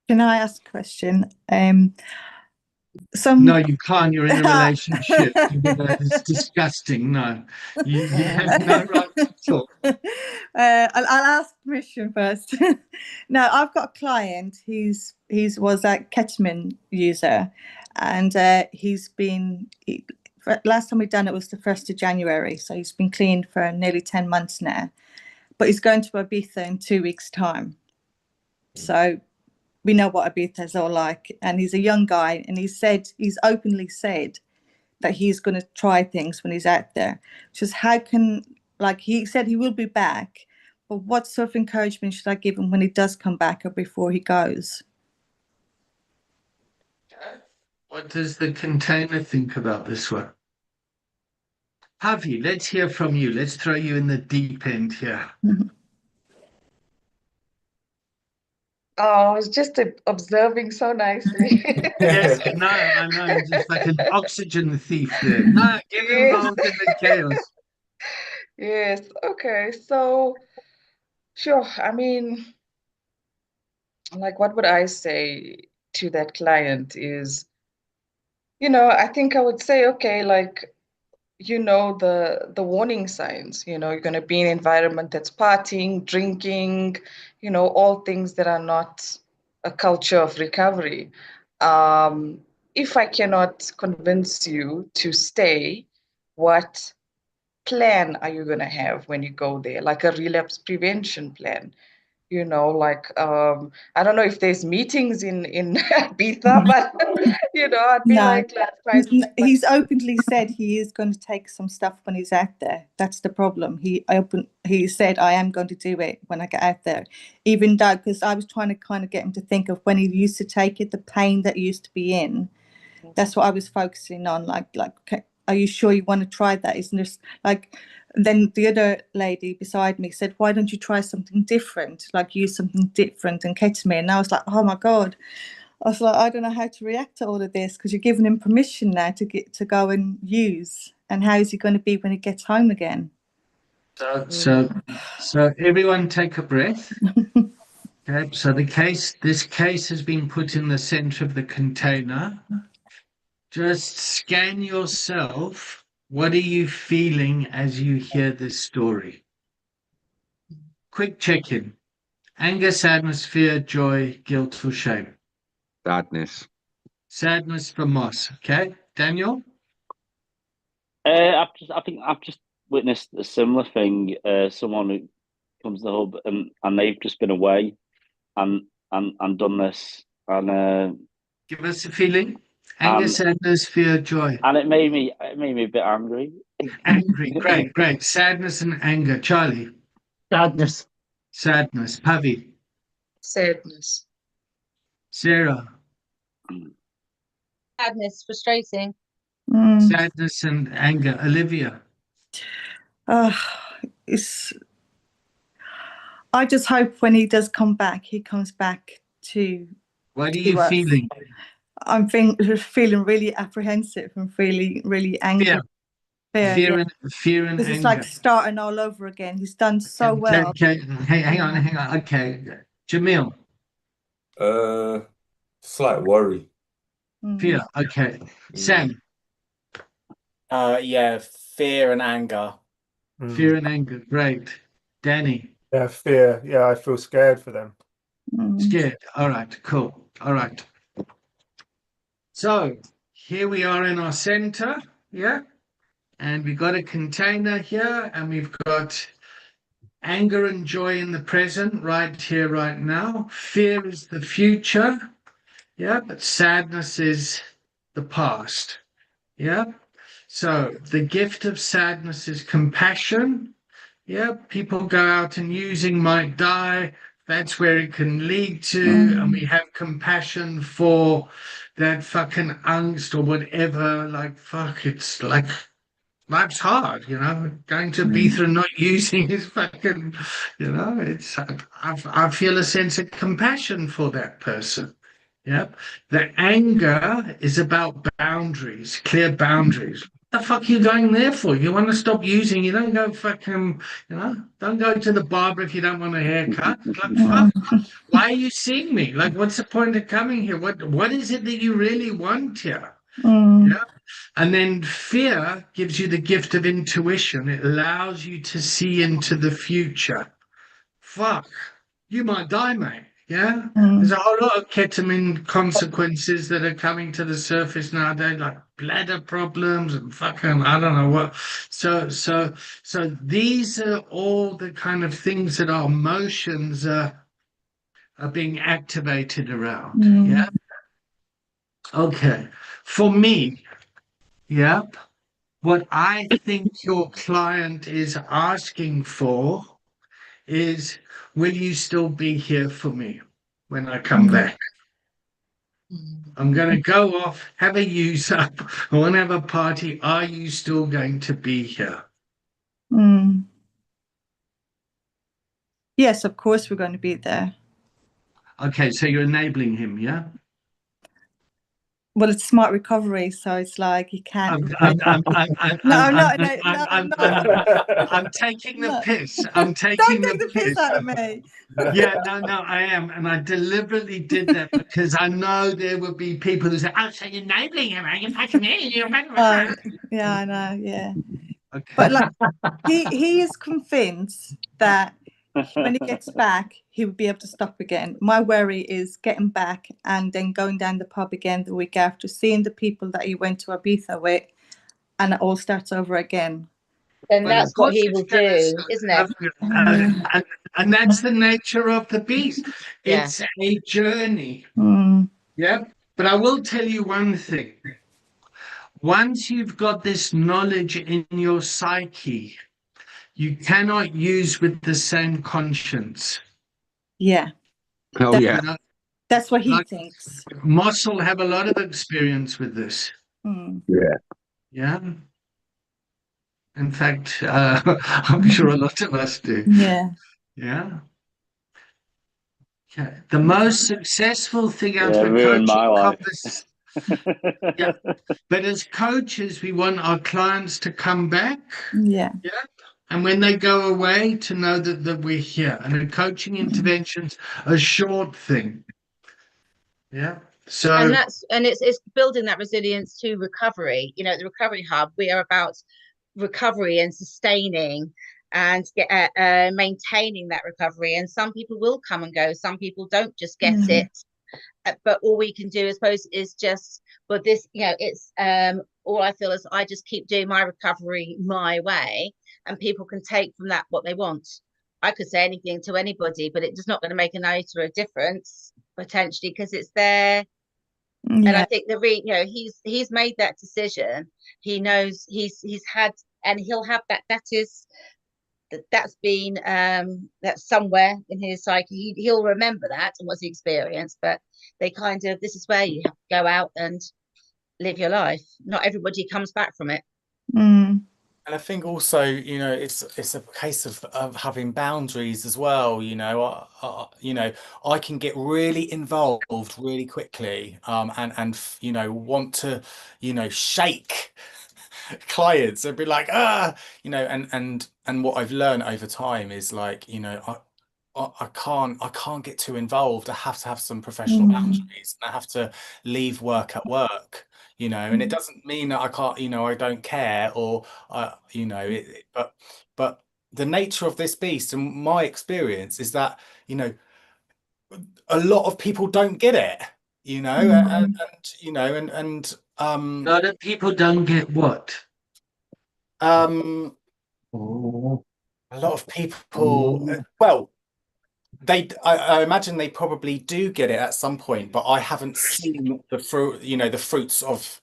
Can I ask a question? No, you can't. You're in a relationship. It's disgusting. No, you have no right to talk. I'll ask permission first. No, I've got a client. He's was a ketamine user, and last time we done it was the 1st of January. So he's been clean for nearly 10 months now. But he's going to Ibiza in 2 weeks' time. So we know what Ibiza's all like. And he's a young guy, and he's openly said that he's going to try things when he's out there. Just he said he will be back, but what sort of encouragement should I give him when he does come back or before he goes? What does the container think about this one? Javi, let's hear from you. Let's throw you in the deep end here. Oh, I was just observing so nicely. Yes, I know. You're just like an oxygen thief there. No, get involved in the chaos. Yes. Okay. So, sure. I mean, like, what would I say to that client is, I think I would say, okay, like, the warning signs. You're going to be in an environment that's partying, drinking, all things that are not a culture of recovery. If I cannot convince you to stay, what plan are you going to have when you go there? Like a relapse prevention plan. Like I don't know if there's meetings in Ibiza, but I'd be No, like, let's try. he's openly said he is going to take some stuff when he's out there. That's the problem. He said, I am going to do it when I get out there. Even though, because I was trying to kind of get him to think of when he used to take it, the pain that he used to be in. That's what I was focusing on. Like, are you sure you want to try that? Isn't there, like, And then the other lady beside me said, why don't you try something different, like use something different and ketamine? And I was like, oh my God. I was like, I don't know how to react to all of this, because you're giving him permission now to go and use. And how is he going to be when he gets home again? So everyone take a breath. Okay, so this case has been put in the center of the container. Just scan yourself. What are you feeling as you hear this story? Quick check-in. Anger, sadness, fear, joy, guilt, or shame. Sadness. Sadness for Moss. Okay, Daniel? I think I've just witnessed a similar thing. Someone who comes to the hub and they've just been away and done this, and Give us a feeling. Anger, sadness, fear, joy. And it made me a bit angry. Angry, great. Sadness and anger. Charlie? Sadness. Sadness. Pavi? Sadness. Sarah? Sadness, frustrating. Sadness and anger. Olivia? I just hope when he does come back, he comes back to. What are you feeling? I'm feeling really apprehensive and feeling really angry. Fear and anger. It's like starting all over again. He's done so well. Okay. Hang on. Okay. Jamil? Slight worry. Fear. Okay. Sam? Yeah, fear and anger. Fear and anger. Great. Danny? Yeah, fear. Yeah, I feel scared for them. Scared. All right. Cool. All right. So here we are in our center. Yeah. And we've got a container here, and we've got anger and joy in the present, right here, right now. Fear is the future. Yeah. But sadness is the past. Yeah. So the gift of sadness is compassion. Yeah. People go out and using might die. That's where it can lead to. And we have compassion for that fucking angst or whatever. Like, fuck, it's like life's hard, going to Ibiza and not using is fucking, it's, I feel a sense of compassion for that person. Yep. The anger is about boundaries, clear boundaries. What the fuck are you going there for? You want to stop using, you don't go fucking, don't go to the barber if you don't want a haircut. Like, fuck, why are you seeing me? Like, what's the point of coming here? What is it that you really want here? Yeah. And then fear gives you the gift of intuition. It allows you to see into the future. Fuck, you might die, mate. Yeah. There's a whole lot of ketamine consequences that are coming to the surface nowadays, like bladder problems and fucking I don't know what. So these are all the kind of things that our emotions are being activated around. Yeah. Okay. For me, yep. What I think your client is asking for is, will you still be here for me when I come back? I'm going to go off, have a use up, I want to have a party. Are you still going to be here? Yes, of course we're going to be there. Okay, so you're enabling him, yeah? Well, it's smart recovery, so it's like you can't. I'm taking the piss. I'm taking Don't take the piss out of me. Yeah, no, I am. And I deliberately did that because I know there will be people who say, oh, so you're enabling him, you're fucking me. Yeah, I know, yeah. Okay. But like, he is convinced that when he gets back, he will be able to stop again. My worry is getting back and then going down the pub again the week after, seeing the people that he went to Ibiza with, and it all starts over again. And that's what he will do, isn't it? And that's the nature of the beast. It's a journey. Yeah. But I will tell you one thing. Once you've got this knowledge in your psyche, you cannot use with the same conscience. Yeah. Oh, yeah. That's what he thinks. Moss will have a lot of experience with this. Yeah. Yeah. In fact, I'm sure a lot of us do. Yeah. Yeah. Okay. The most successful thing out Yeah, of a ruined coaching my life. conversation. Yeah. But as coaches, we want our clients to come back. Yeah. Yeah. And when they go away, to know that we're here. And a coaching intervention's a short thing. Yeah. So And it's building that resilience to recovery. You know, at the Recovery Hub, we are about recovery and sustaining and maintaining that recovery. And some people will come and go. Some people don't just get it. But all we can do, I suppose, is just, but this, you know, it's all I feel is I just keep doing my recovery my way, and people can take from that what they want. I could say anything to anybody, but it's not going to make an iota of difference potentially because it's there. And I Yeah. think you know, he's made that decision. He knows he's had, and he'll have that. That's been that's somewhere in his psyche. He'll remember that and what's he experienced. But they kind of, this is where you have to go out and live your life. Not everybody comes back from it. And I think also, you know, it's a case of having boundaries as well. You know, you know, I can get really involved really quickly, and you know, want to, you know, shake clients and be like, you know, and what I've learned over time is like, you know, I can't get too involved. I have to have some professional boundaries, and I have to leave work at work, you know. And it doesn't mean that I can't, you know, I don't care, or you know, but the nature of this beast and my experience is that, you know, a lot of people don't get it, you know, and you know, and a lot of people don't get what? a lot of people, well, I imagine they probably do get it at some point, but I haven't seen the fruit, you know, the fruits of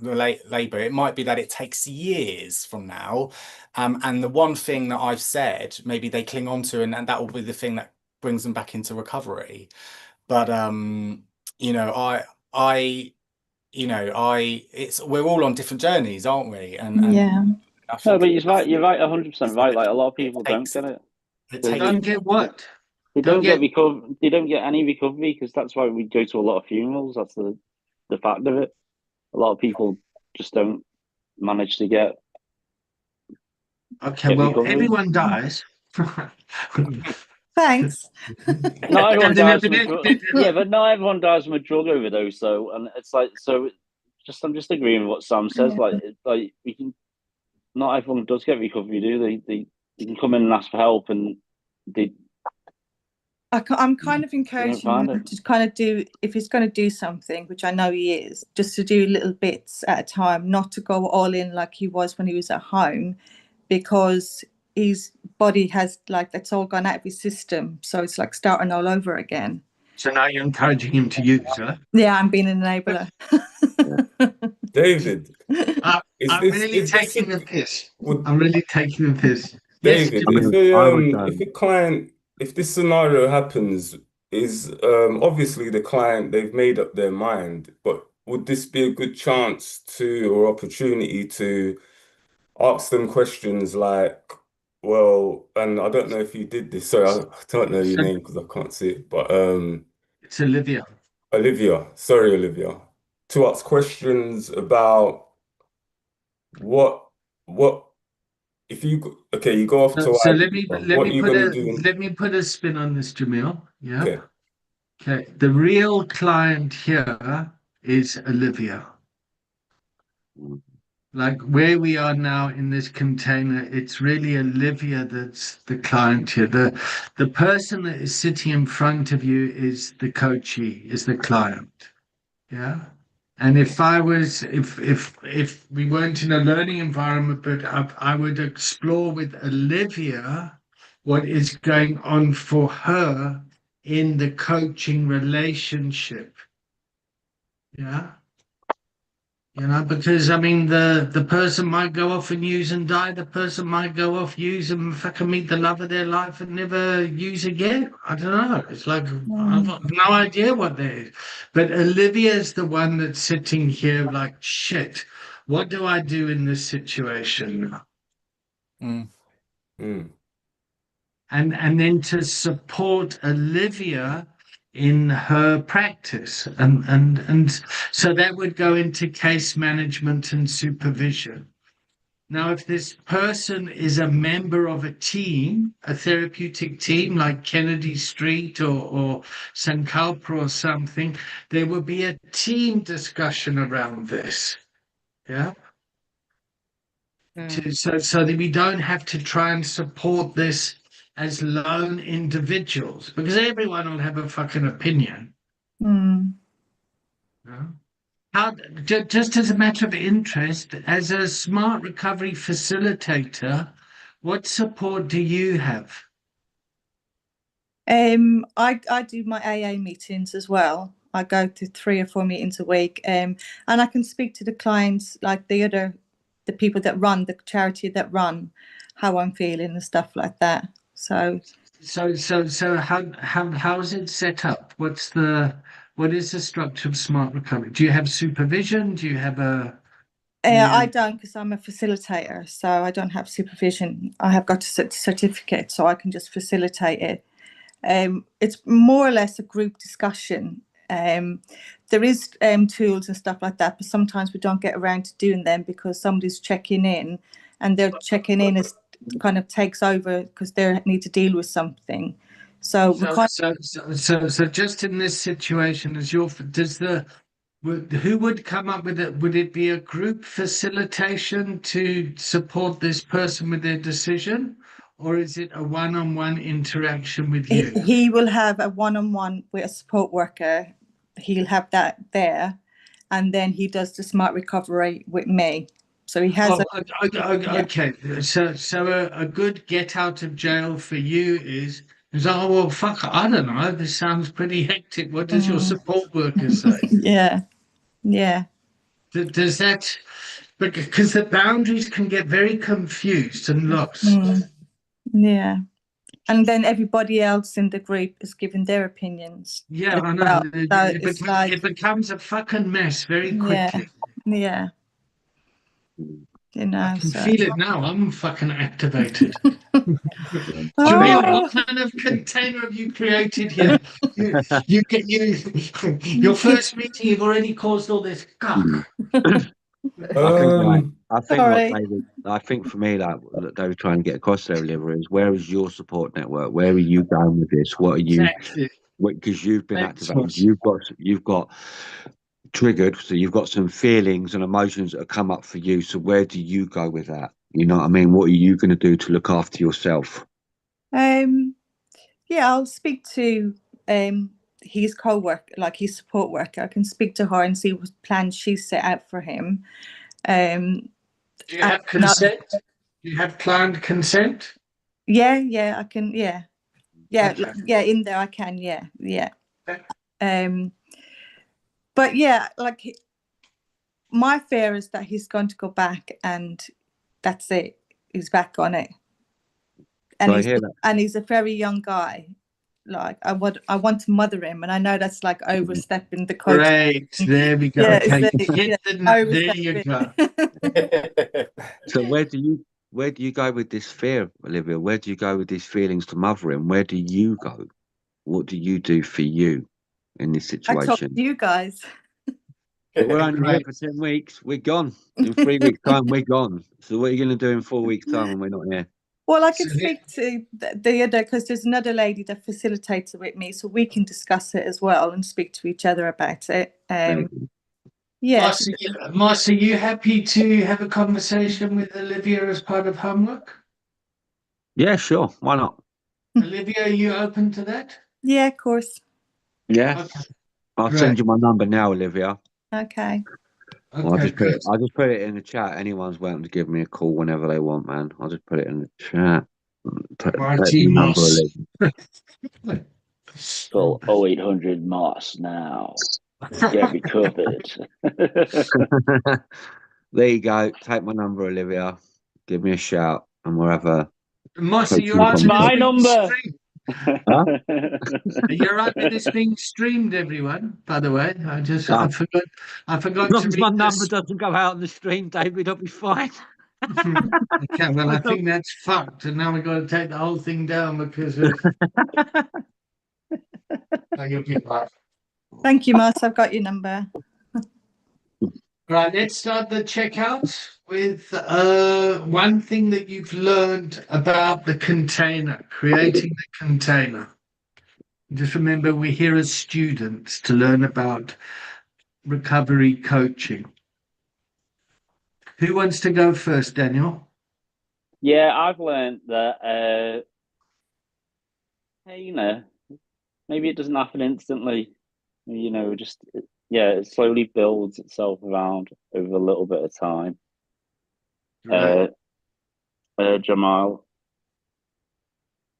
the labor. It might be that it takes years from now, and the one thing that I've said, maybe they cling on to, and that will be the thing that brings them back into recovery. But you know, you know, it's we're all on different journeys, aren't we? And Yeah. I No, think but you're right, 100% right. Like a lot of people don't get it. Don't get what? They don't get they don't get any recovery, because that's why we go to a lot of funerals. That's the fact of it. A lot of people just don't manage to get Okay, well, recovery. everyone dies. Thanks. Not everyone dies from a drug. Yeah, but not everyone dies from a drug overdose. So, and it's like, so just I'm just agreeing with what Sam says. Like we can. Not everyone does get recovery, do they can come in and ask for help, and they. I'm kind of encouraging him to kind of do, if he's going to do something, which I know he is, just to do little bits at a time, not to go all in like he was when he was at home, because his body has, like, that's all gone out of his system. So it's like starting all over again. So now you're encouraging him to use, huh? Yeah, I'm being an enabler. David, I'm really taking the piss. I'm really taking the piss. David, Yes, if a client, if this scenario happens, is obviously the client, they've made up their mind, but would this be a good chance to, or opportunity to ask them questions like, well, and I don't know if you did this, sorry, I don't know your name because I can't see it, but it's Olivia. Olivia, sorry, Olivia, to ask questions about what if you you go off to So Ibiza, what are you gonna do? let me put a spin on this, Jamil. Yeah. Okay. Okay. The real client here is Olivia. Like where we are now in this container, it's really Olivia that's the client here. The person that is sitting in front of you is the coachee, is the client. Yeah. And if we weren't in a learning environment, but I would explore with Olivia what is going on for her in the coaching relationship. Yeah. You know, because I mean, the person might go off and use and die. The person might go off, use and fucking meet the love of their life and never use again. I don't know. It's like I've got no idea what that is. But Olivia's the one that's sitting here like, shit. What do I do in this situation? Mm. Mm. And then to support Olivia in her practice. And so that would go into case management and supervision. Now, if this person is a member of a team, a therapeutic team like Kennedy Street or Sankalpa or something, there will be a team discussion around this. Yeah. So that we don't have to try and support this as lone individuals, because everyone will have a fucking opinion. Mm. Yeah? How, just as a matter of interest, as a smart recovery facilitator, what support do you have? I do my AA meetings as well. I go to 3 or 4 meetings a week, and I can speak to the clients, like the people that run the charity that run, how I'm feeling and stuff like that. So How is it set up? What is the structure of smart recovery? Do you have supervision? Do you have a I don't, because I'm a facilitator, so I don't have supervision. I have got a certificate, so I can just facilitate it. It's more or less a group discussion. There is tools and stuff like that, but sometimes we don't get around to doing them because somebody's checking in, and their checking in is kind of takes over because they need to deal with something. So we can't. So just in this situation, who would come up with it? Would it be a group facilitation to support this person with their decision, or is it a one-on-one interaction with you? He will have a one-on-one with a support worker. He'll have that there, and then he does the smart recovery with me. So he has. Okay. So a good get out of jail for you is oh well, fuck, I don't know. This sounds pretty hectic. What does your support worker say? Yeah. Does that, because the boundaries can get very confused and lost. Yeah. And then everybody else in the group is giving their opinions. Yeah, I know. It becomes a fucking mess very quickly. Yeah. You know, I can feel it now. I'm fucking activated. Jamil, what kind of container have you created here? Your first meeting, you've already caused all this guck. I think for me, like they were trying to get across there, Olivia, is where is your support network? Where are you going with this? What are you? Exactly. Because you've been activated, you've got triggered, so you've got some feelings and emotions that have come up for you. So where do you go with that? You know what I mean? What are you going to do to look after yourself? Yeah, I'll speak to his co-worker, like his support worker. I can speak to her and see what plans she's set out for him. Do you have consent? Do you have planned consent? Yeah, I can. Yeah, in there I can. Yeah. But yeah, like my fear is that he's going to go back and that's it. He's back on it. And he's a very young guy. Like I want to mother him, and I know that's like overstepping the coach. Great, there we go. Yeah, okay, there you go. So where do you go with this fear, Olivia? Where do you go with these feelings to mother him? Where do you go? What do you do for you in this situation? I talk to you guys. But we're only here for 10 weeks. We're gone. In 3 weeks' time, we're gone. So what are you going to do in 4 weeks' time when we're not here? Well, I can speak to the other, because there's another lady that facilitates it with me, so we can discuss it as well and speak to each other about it. Yeah. Marcia, are you happy to have a conversation with Olivia as part of homework? Yeah, sure. Why not? Olivia, are you open to that? Yeah, of course. Yeah. Okay. I'll send you my number now, Olivia. Okay. I'll just put it in the chat. Anyone's welcome to give me a call whenever they want, man. I'll just put it in the chat. Call 0800 Moss now. Get me covered. There you go. Take my number, Olivia. Give me a shout, and we'll have a. Mossy, that's my number. Huh? You're right with this being streamed, everyone. By the way, I forgot as long to as read my number doesn't go out on the stream, David, I'll be fine. Okay, well, I think that's fucked, and now we've got to take the whole thing down because of. Oh, you'll be right. Thank you, Mark. I've got your number. Right, let's start the checkout with one thing that you've learned about the container, creating the container. Just remember, we're here as students to learn about recovery coaching. Who wants to go first, Daniel? Yeah, I've learned that hey, maybe it doesn't happen instantly. Just it slowly builds itself around over a little bit of time. Right. Jamal.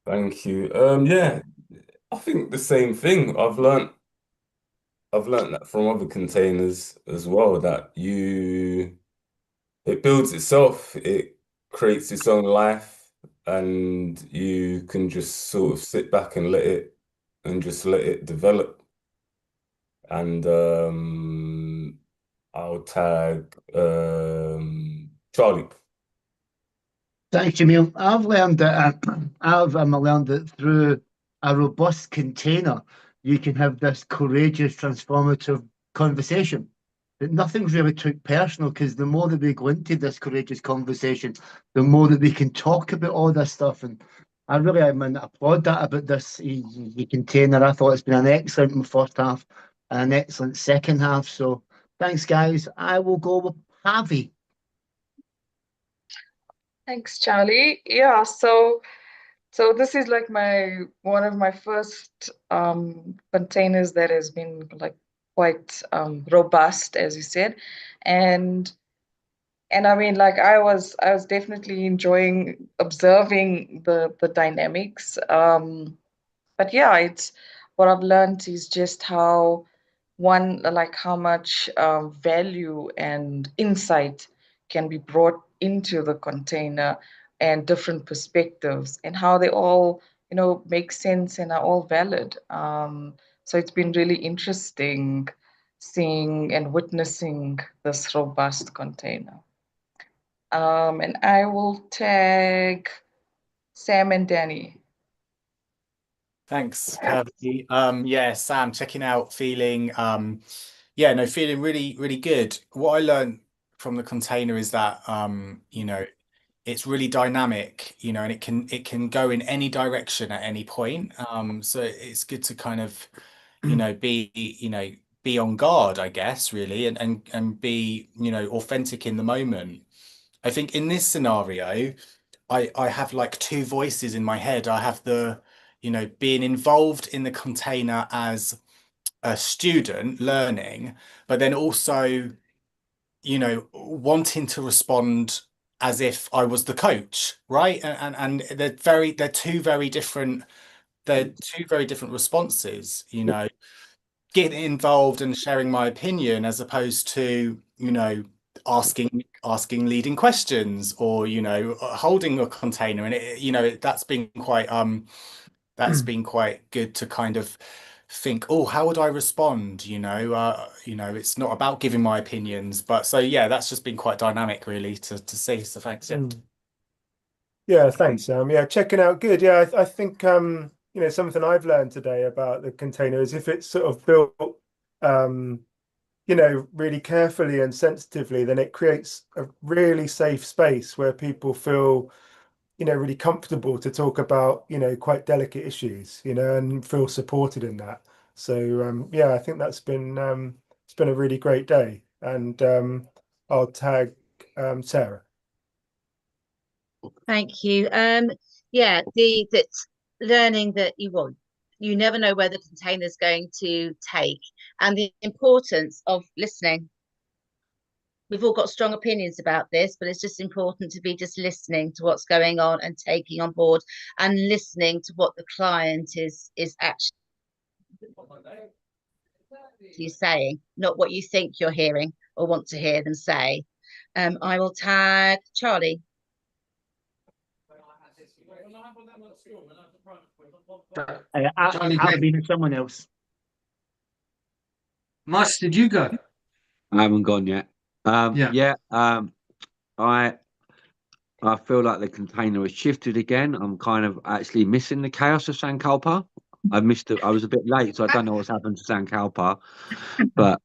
Thank you. Yeah, I think the same thing. I've learned that from other containers as well, that it builds itself, it creates its own life, and you can just sort of sit back and let it develop. And I'll tag Charlie. Thanks, Jamil. I've learned that learned that through a robust container, you can have this courageous, transformative conversation. That nothing's really took personal, because the more that we go into this courageous conversation, the more that we can talk about all this stuff. And I really, applaud that about this container. I thought it's been an excellent first half and an excellent second half. So thanks, guys. I will go with Javi. Thanks, Charlie. Yeah, so this is like one of my first containers that has been like quite robust, as you said. And I mean, like I was definitely enjoying observing the dynamics. But yeah, it's what I've learned is just how how much value and insight can be brought into the container, and different perspectives, and how they all, make sense and are all valid. So it's been really interesting seeing and witnessing this robust container. And I will tag Sam and Danny. Thanks, Kirby. Yeah, Sam, checking out, feeling feeling really, really good. What I learned from the container is that it's really dynamic, and it can go in any direction at any point. So it's good to kind of, be on guard, I guess, really, and be, authentic in the moment. I think in this scenario, I have like two voices in my head. I have being involved in the container as a student learning, but then also, wanting to respond as if I was the coach, right? And they're two very different responses, getting involved and sharing my opinion as opposed to, asking leading questions, or, holding a container. And that's been quite good to kind of think, oh, how would I respond? It's not about giving my opinions, but so yeah, that's just been quite dynamic, really, to see. So thanks. Yeah. Yeah, thanks, Sam. Yeah, checking out good. Yeah, I think something I've learned today about the container is if it's sort of built really carefully and sensitively, then it creates a really safe space where people feel really comfortable to talk about quite delicate issues, and feel supported in that. So yeah, I think that's been it's been a really great day. And I'll tag Sarah. Thank you. Yeah, that learning that you never know where the container is going to take, and the importance of listening. We've all got strong opinions about this, but it's just important to be just listening to what's going on and taking on board, and listening to what the client is actually saying, not what you think you're hearing or want to hear them say. I will tag Charlie. I've been someone else. Mas, did you go? I haven't gone yet. Yeah. I I feel like the container has shifted again. I'm kind of actually missing the chaos of Sankalpa. I missed it. I was a bit late, so I don't know what's happened to Sankalpa. But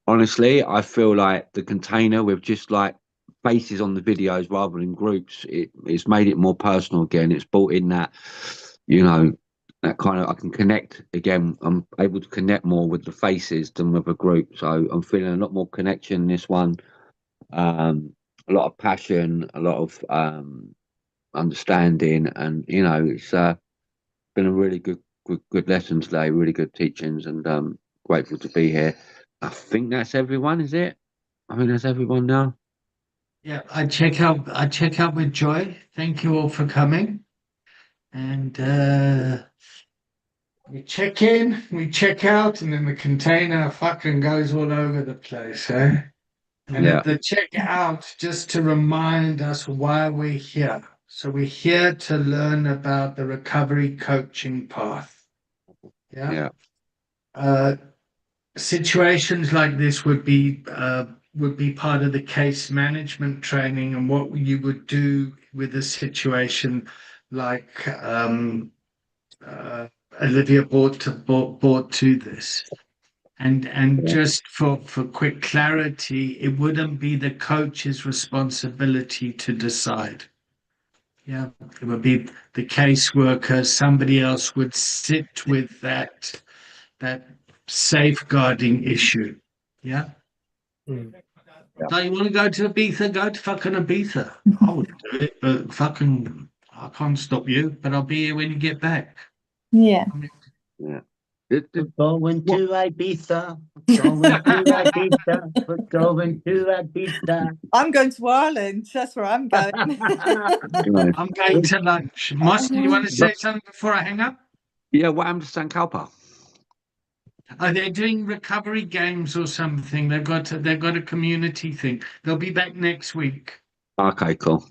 honestly, I feel like the container with just like faces on the videos rather than groups, it's made it more personal again. It's brought in that, you know, that kind of, I can connect again. I'm able to connect more with the faces than with a group. So I'm feeling a lot more connection in this one. A lot of passion, a lot of understanding, and you know, it's been a really good lesson today. Really good teachings, and grateful to be here. I think that's everyone, is it? I think that's everyone now. Yeah, I check out with Joy. Thank you all for coming. And we check in, we check out, and then the container fucking goes all over the place, eh? And Yeah. at the checkout, just to remind us why we're here. So we're here to learn about the recovery coaching path. Yeah. Situations like this would be part of the case management training, and what you would do with a situation like Olivia brought to this. And just for quick clarity, it wouldn't be the coach's responsibility to decide. Yeah, it would be the caseworker. Somebody else would sit with that safeguarding issue. Yeah. So you want to go to Ibiza? Go to fucking Ibiza. I would do it, but fucking I can't stop you. But I'll be here when you get back. Yeah. Yeah. We're going to Ibiza. Going to Ibiza. We're going to Ibiza. I'm going to Ireland. That's where I'm going. I'm going to lunch. Moss, do you want to say something before I hang up? Yeah, what happened to Sankalpa? Are they doing recovery games or something? They've got a community thing. They'll be back next week. Okay, cool.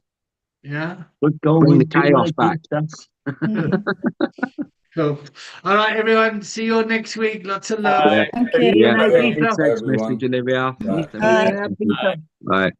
Yeah. We're Bring the going chaos to back. Ibiza. Cool. All right, everyone. See you all next week. Lots of love. Bye. Thank See you. you in Yeah, Ibiza. text everyone. message, Olivia. Bye. See you in Ibiza. Bye.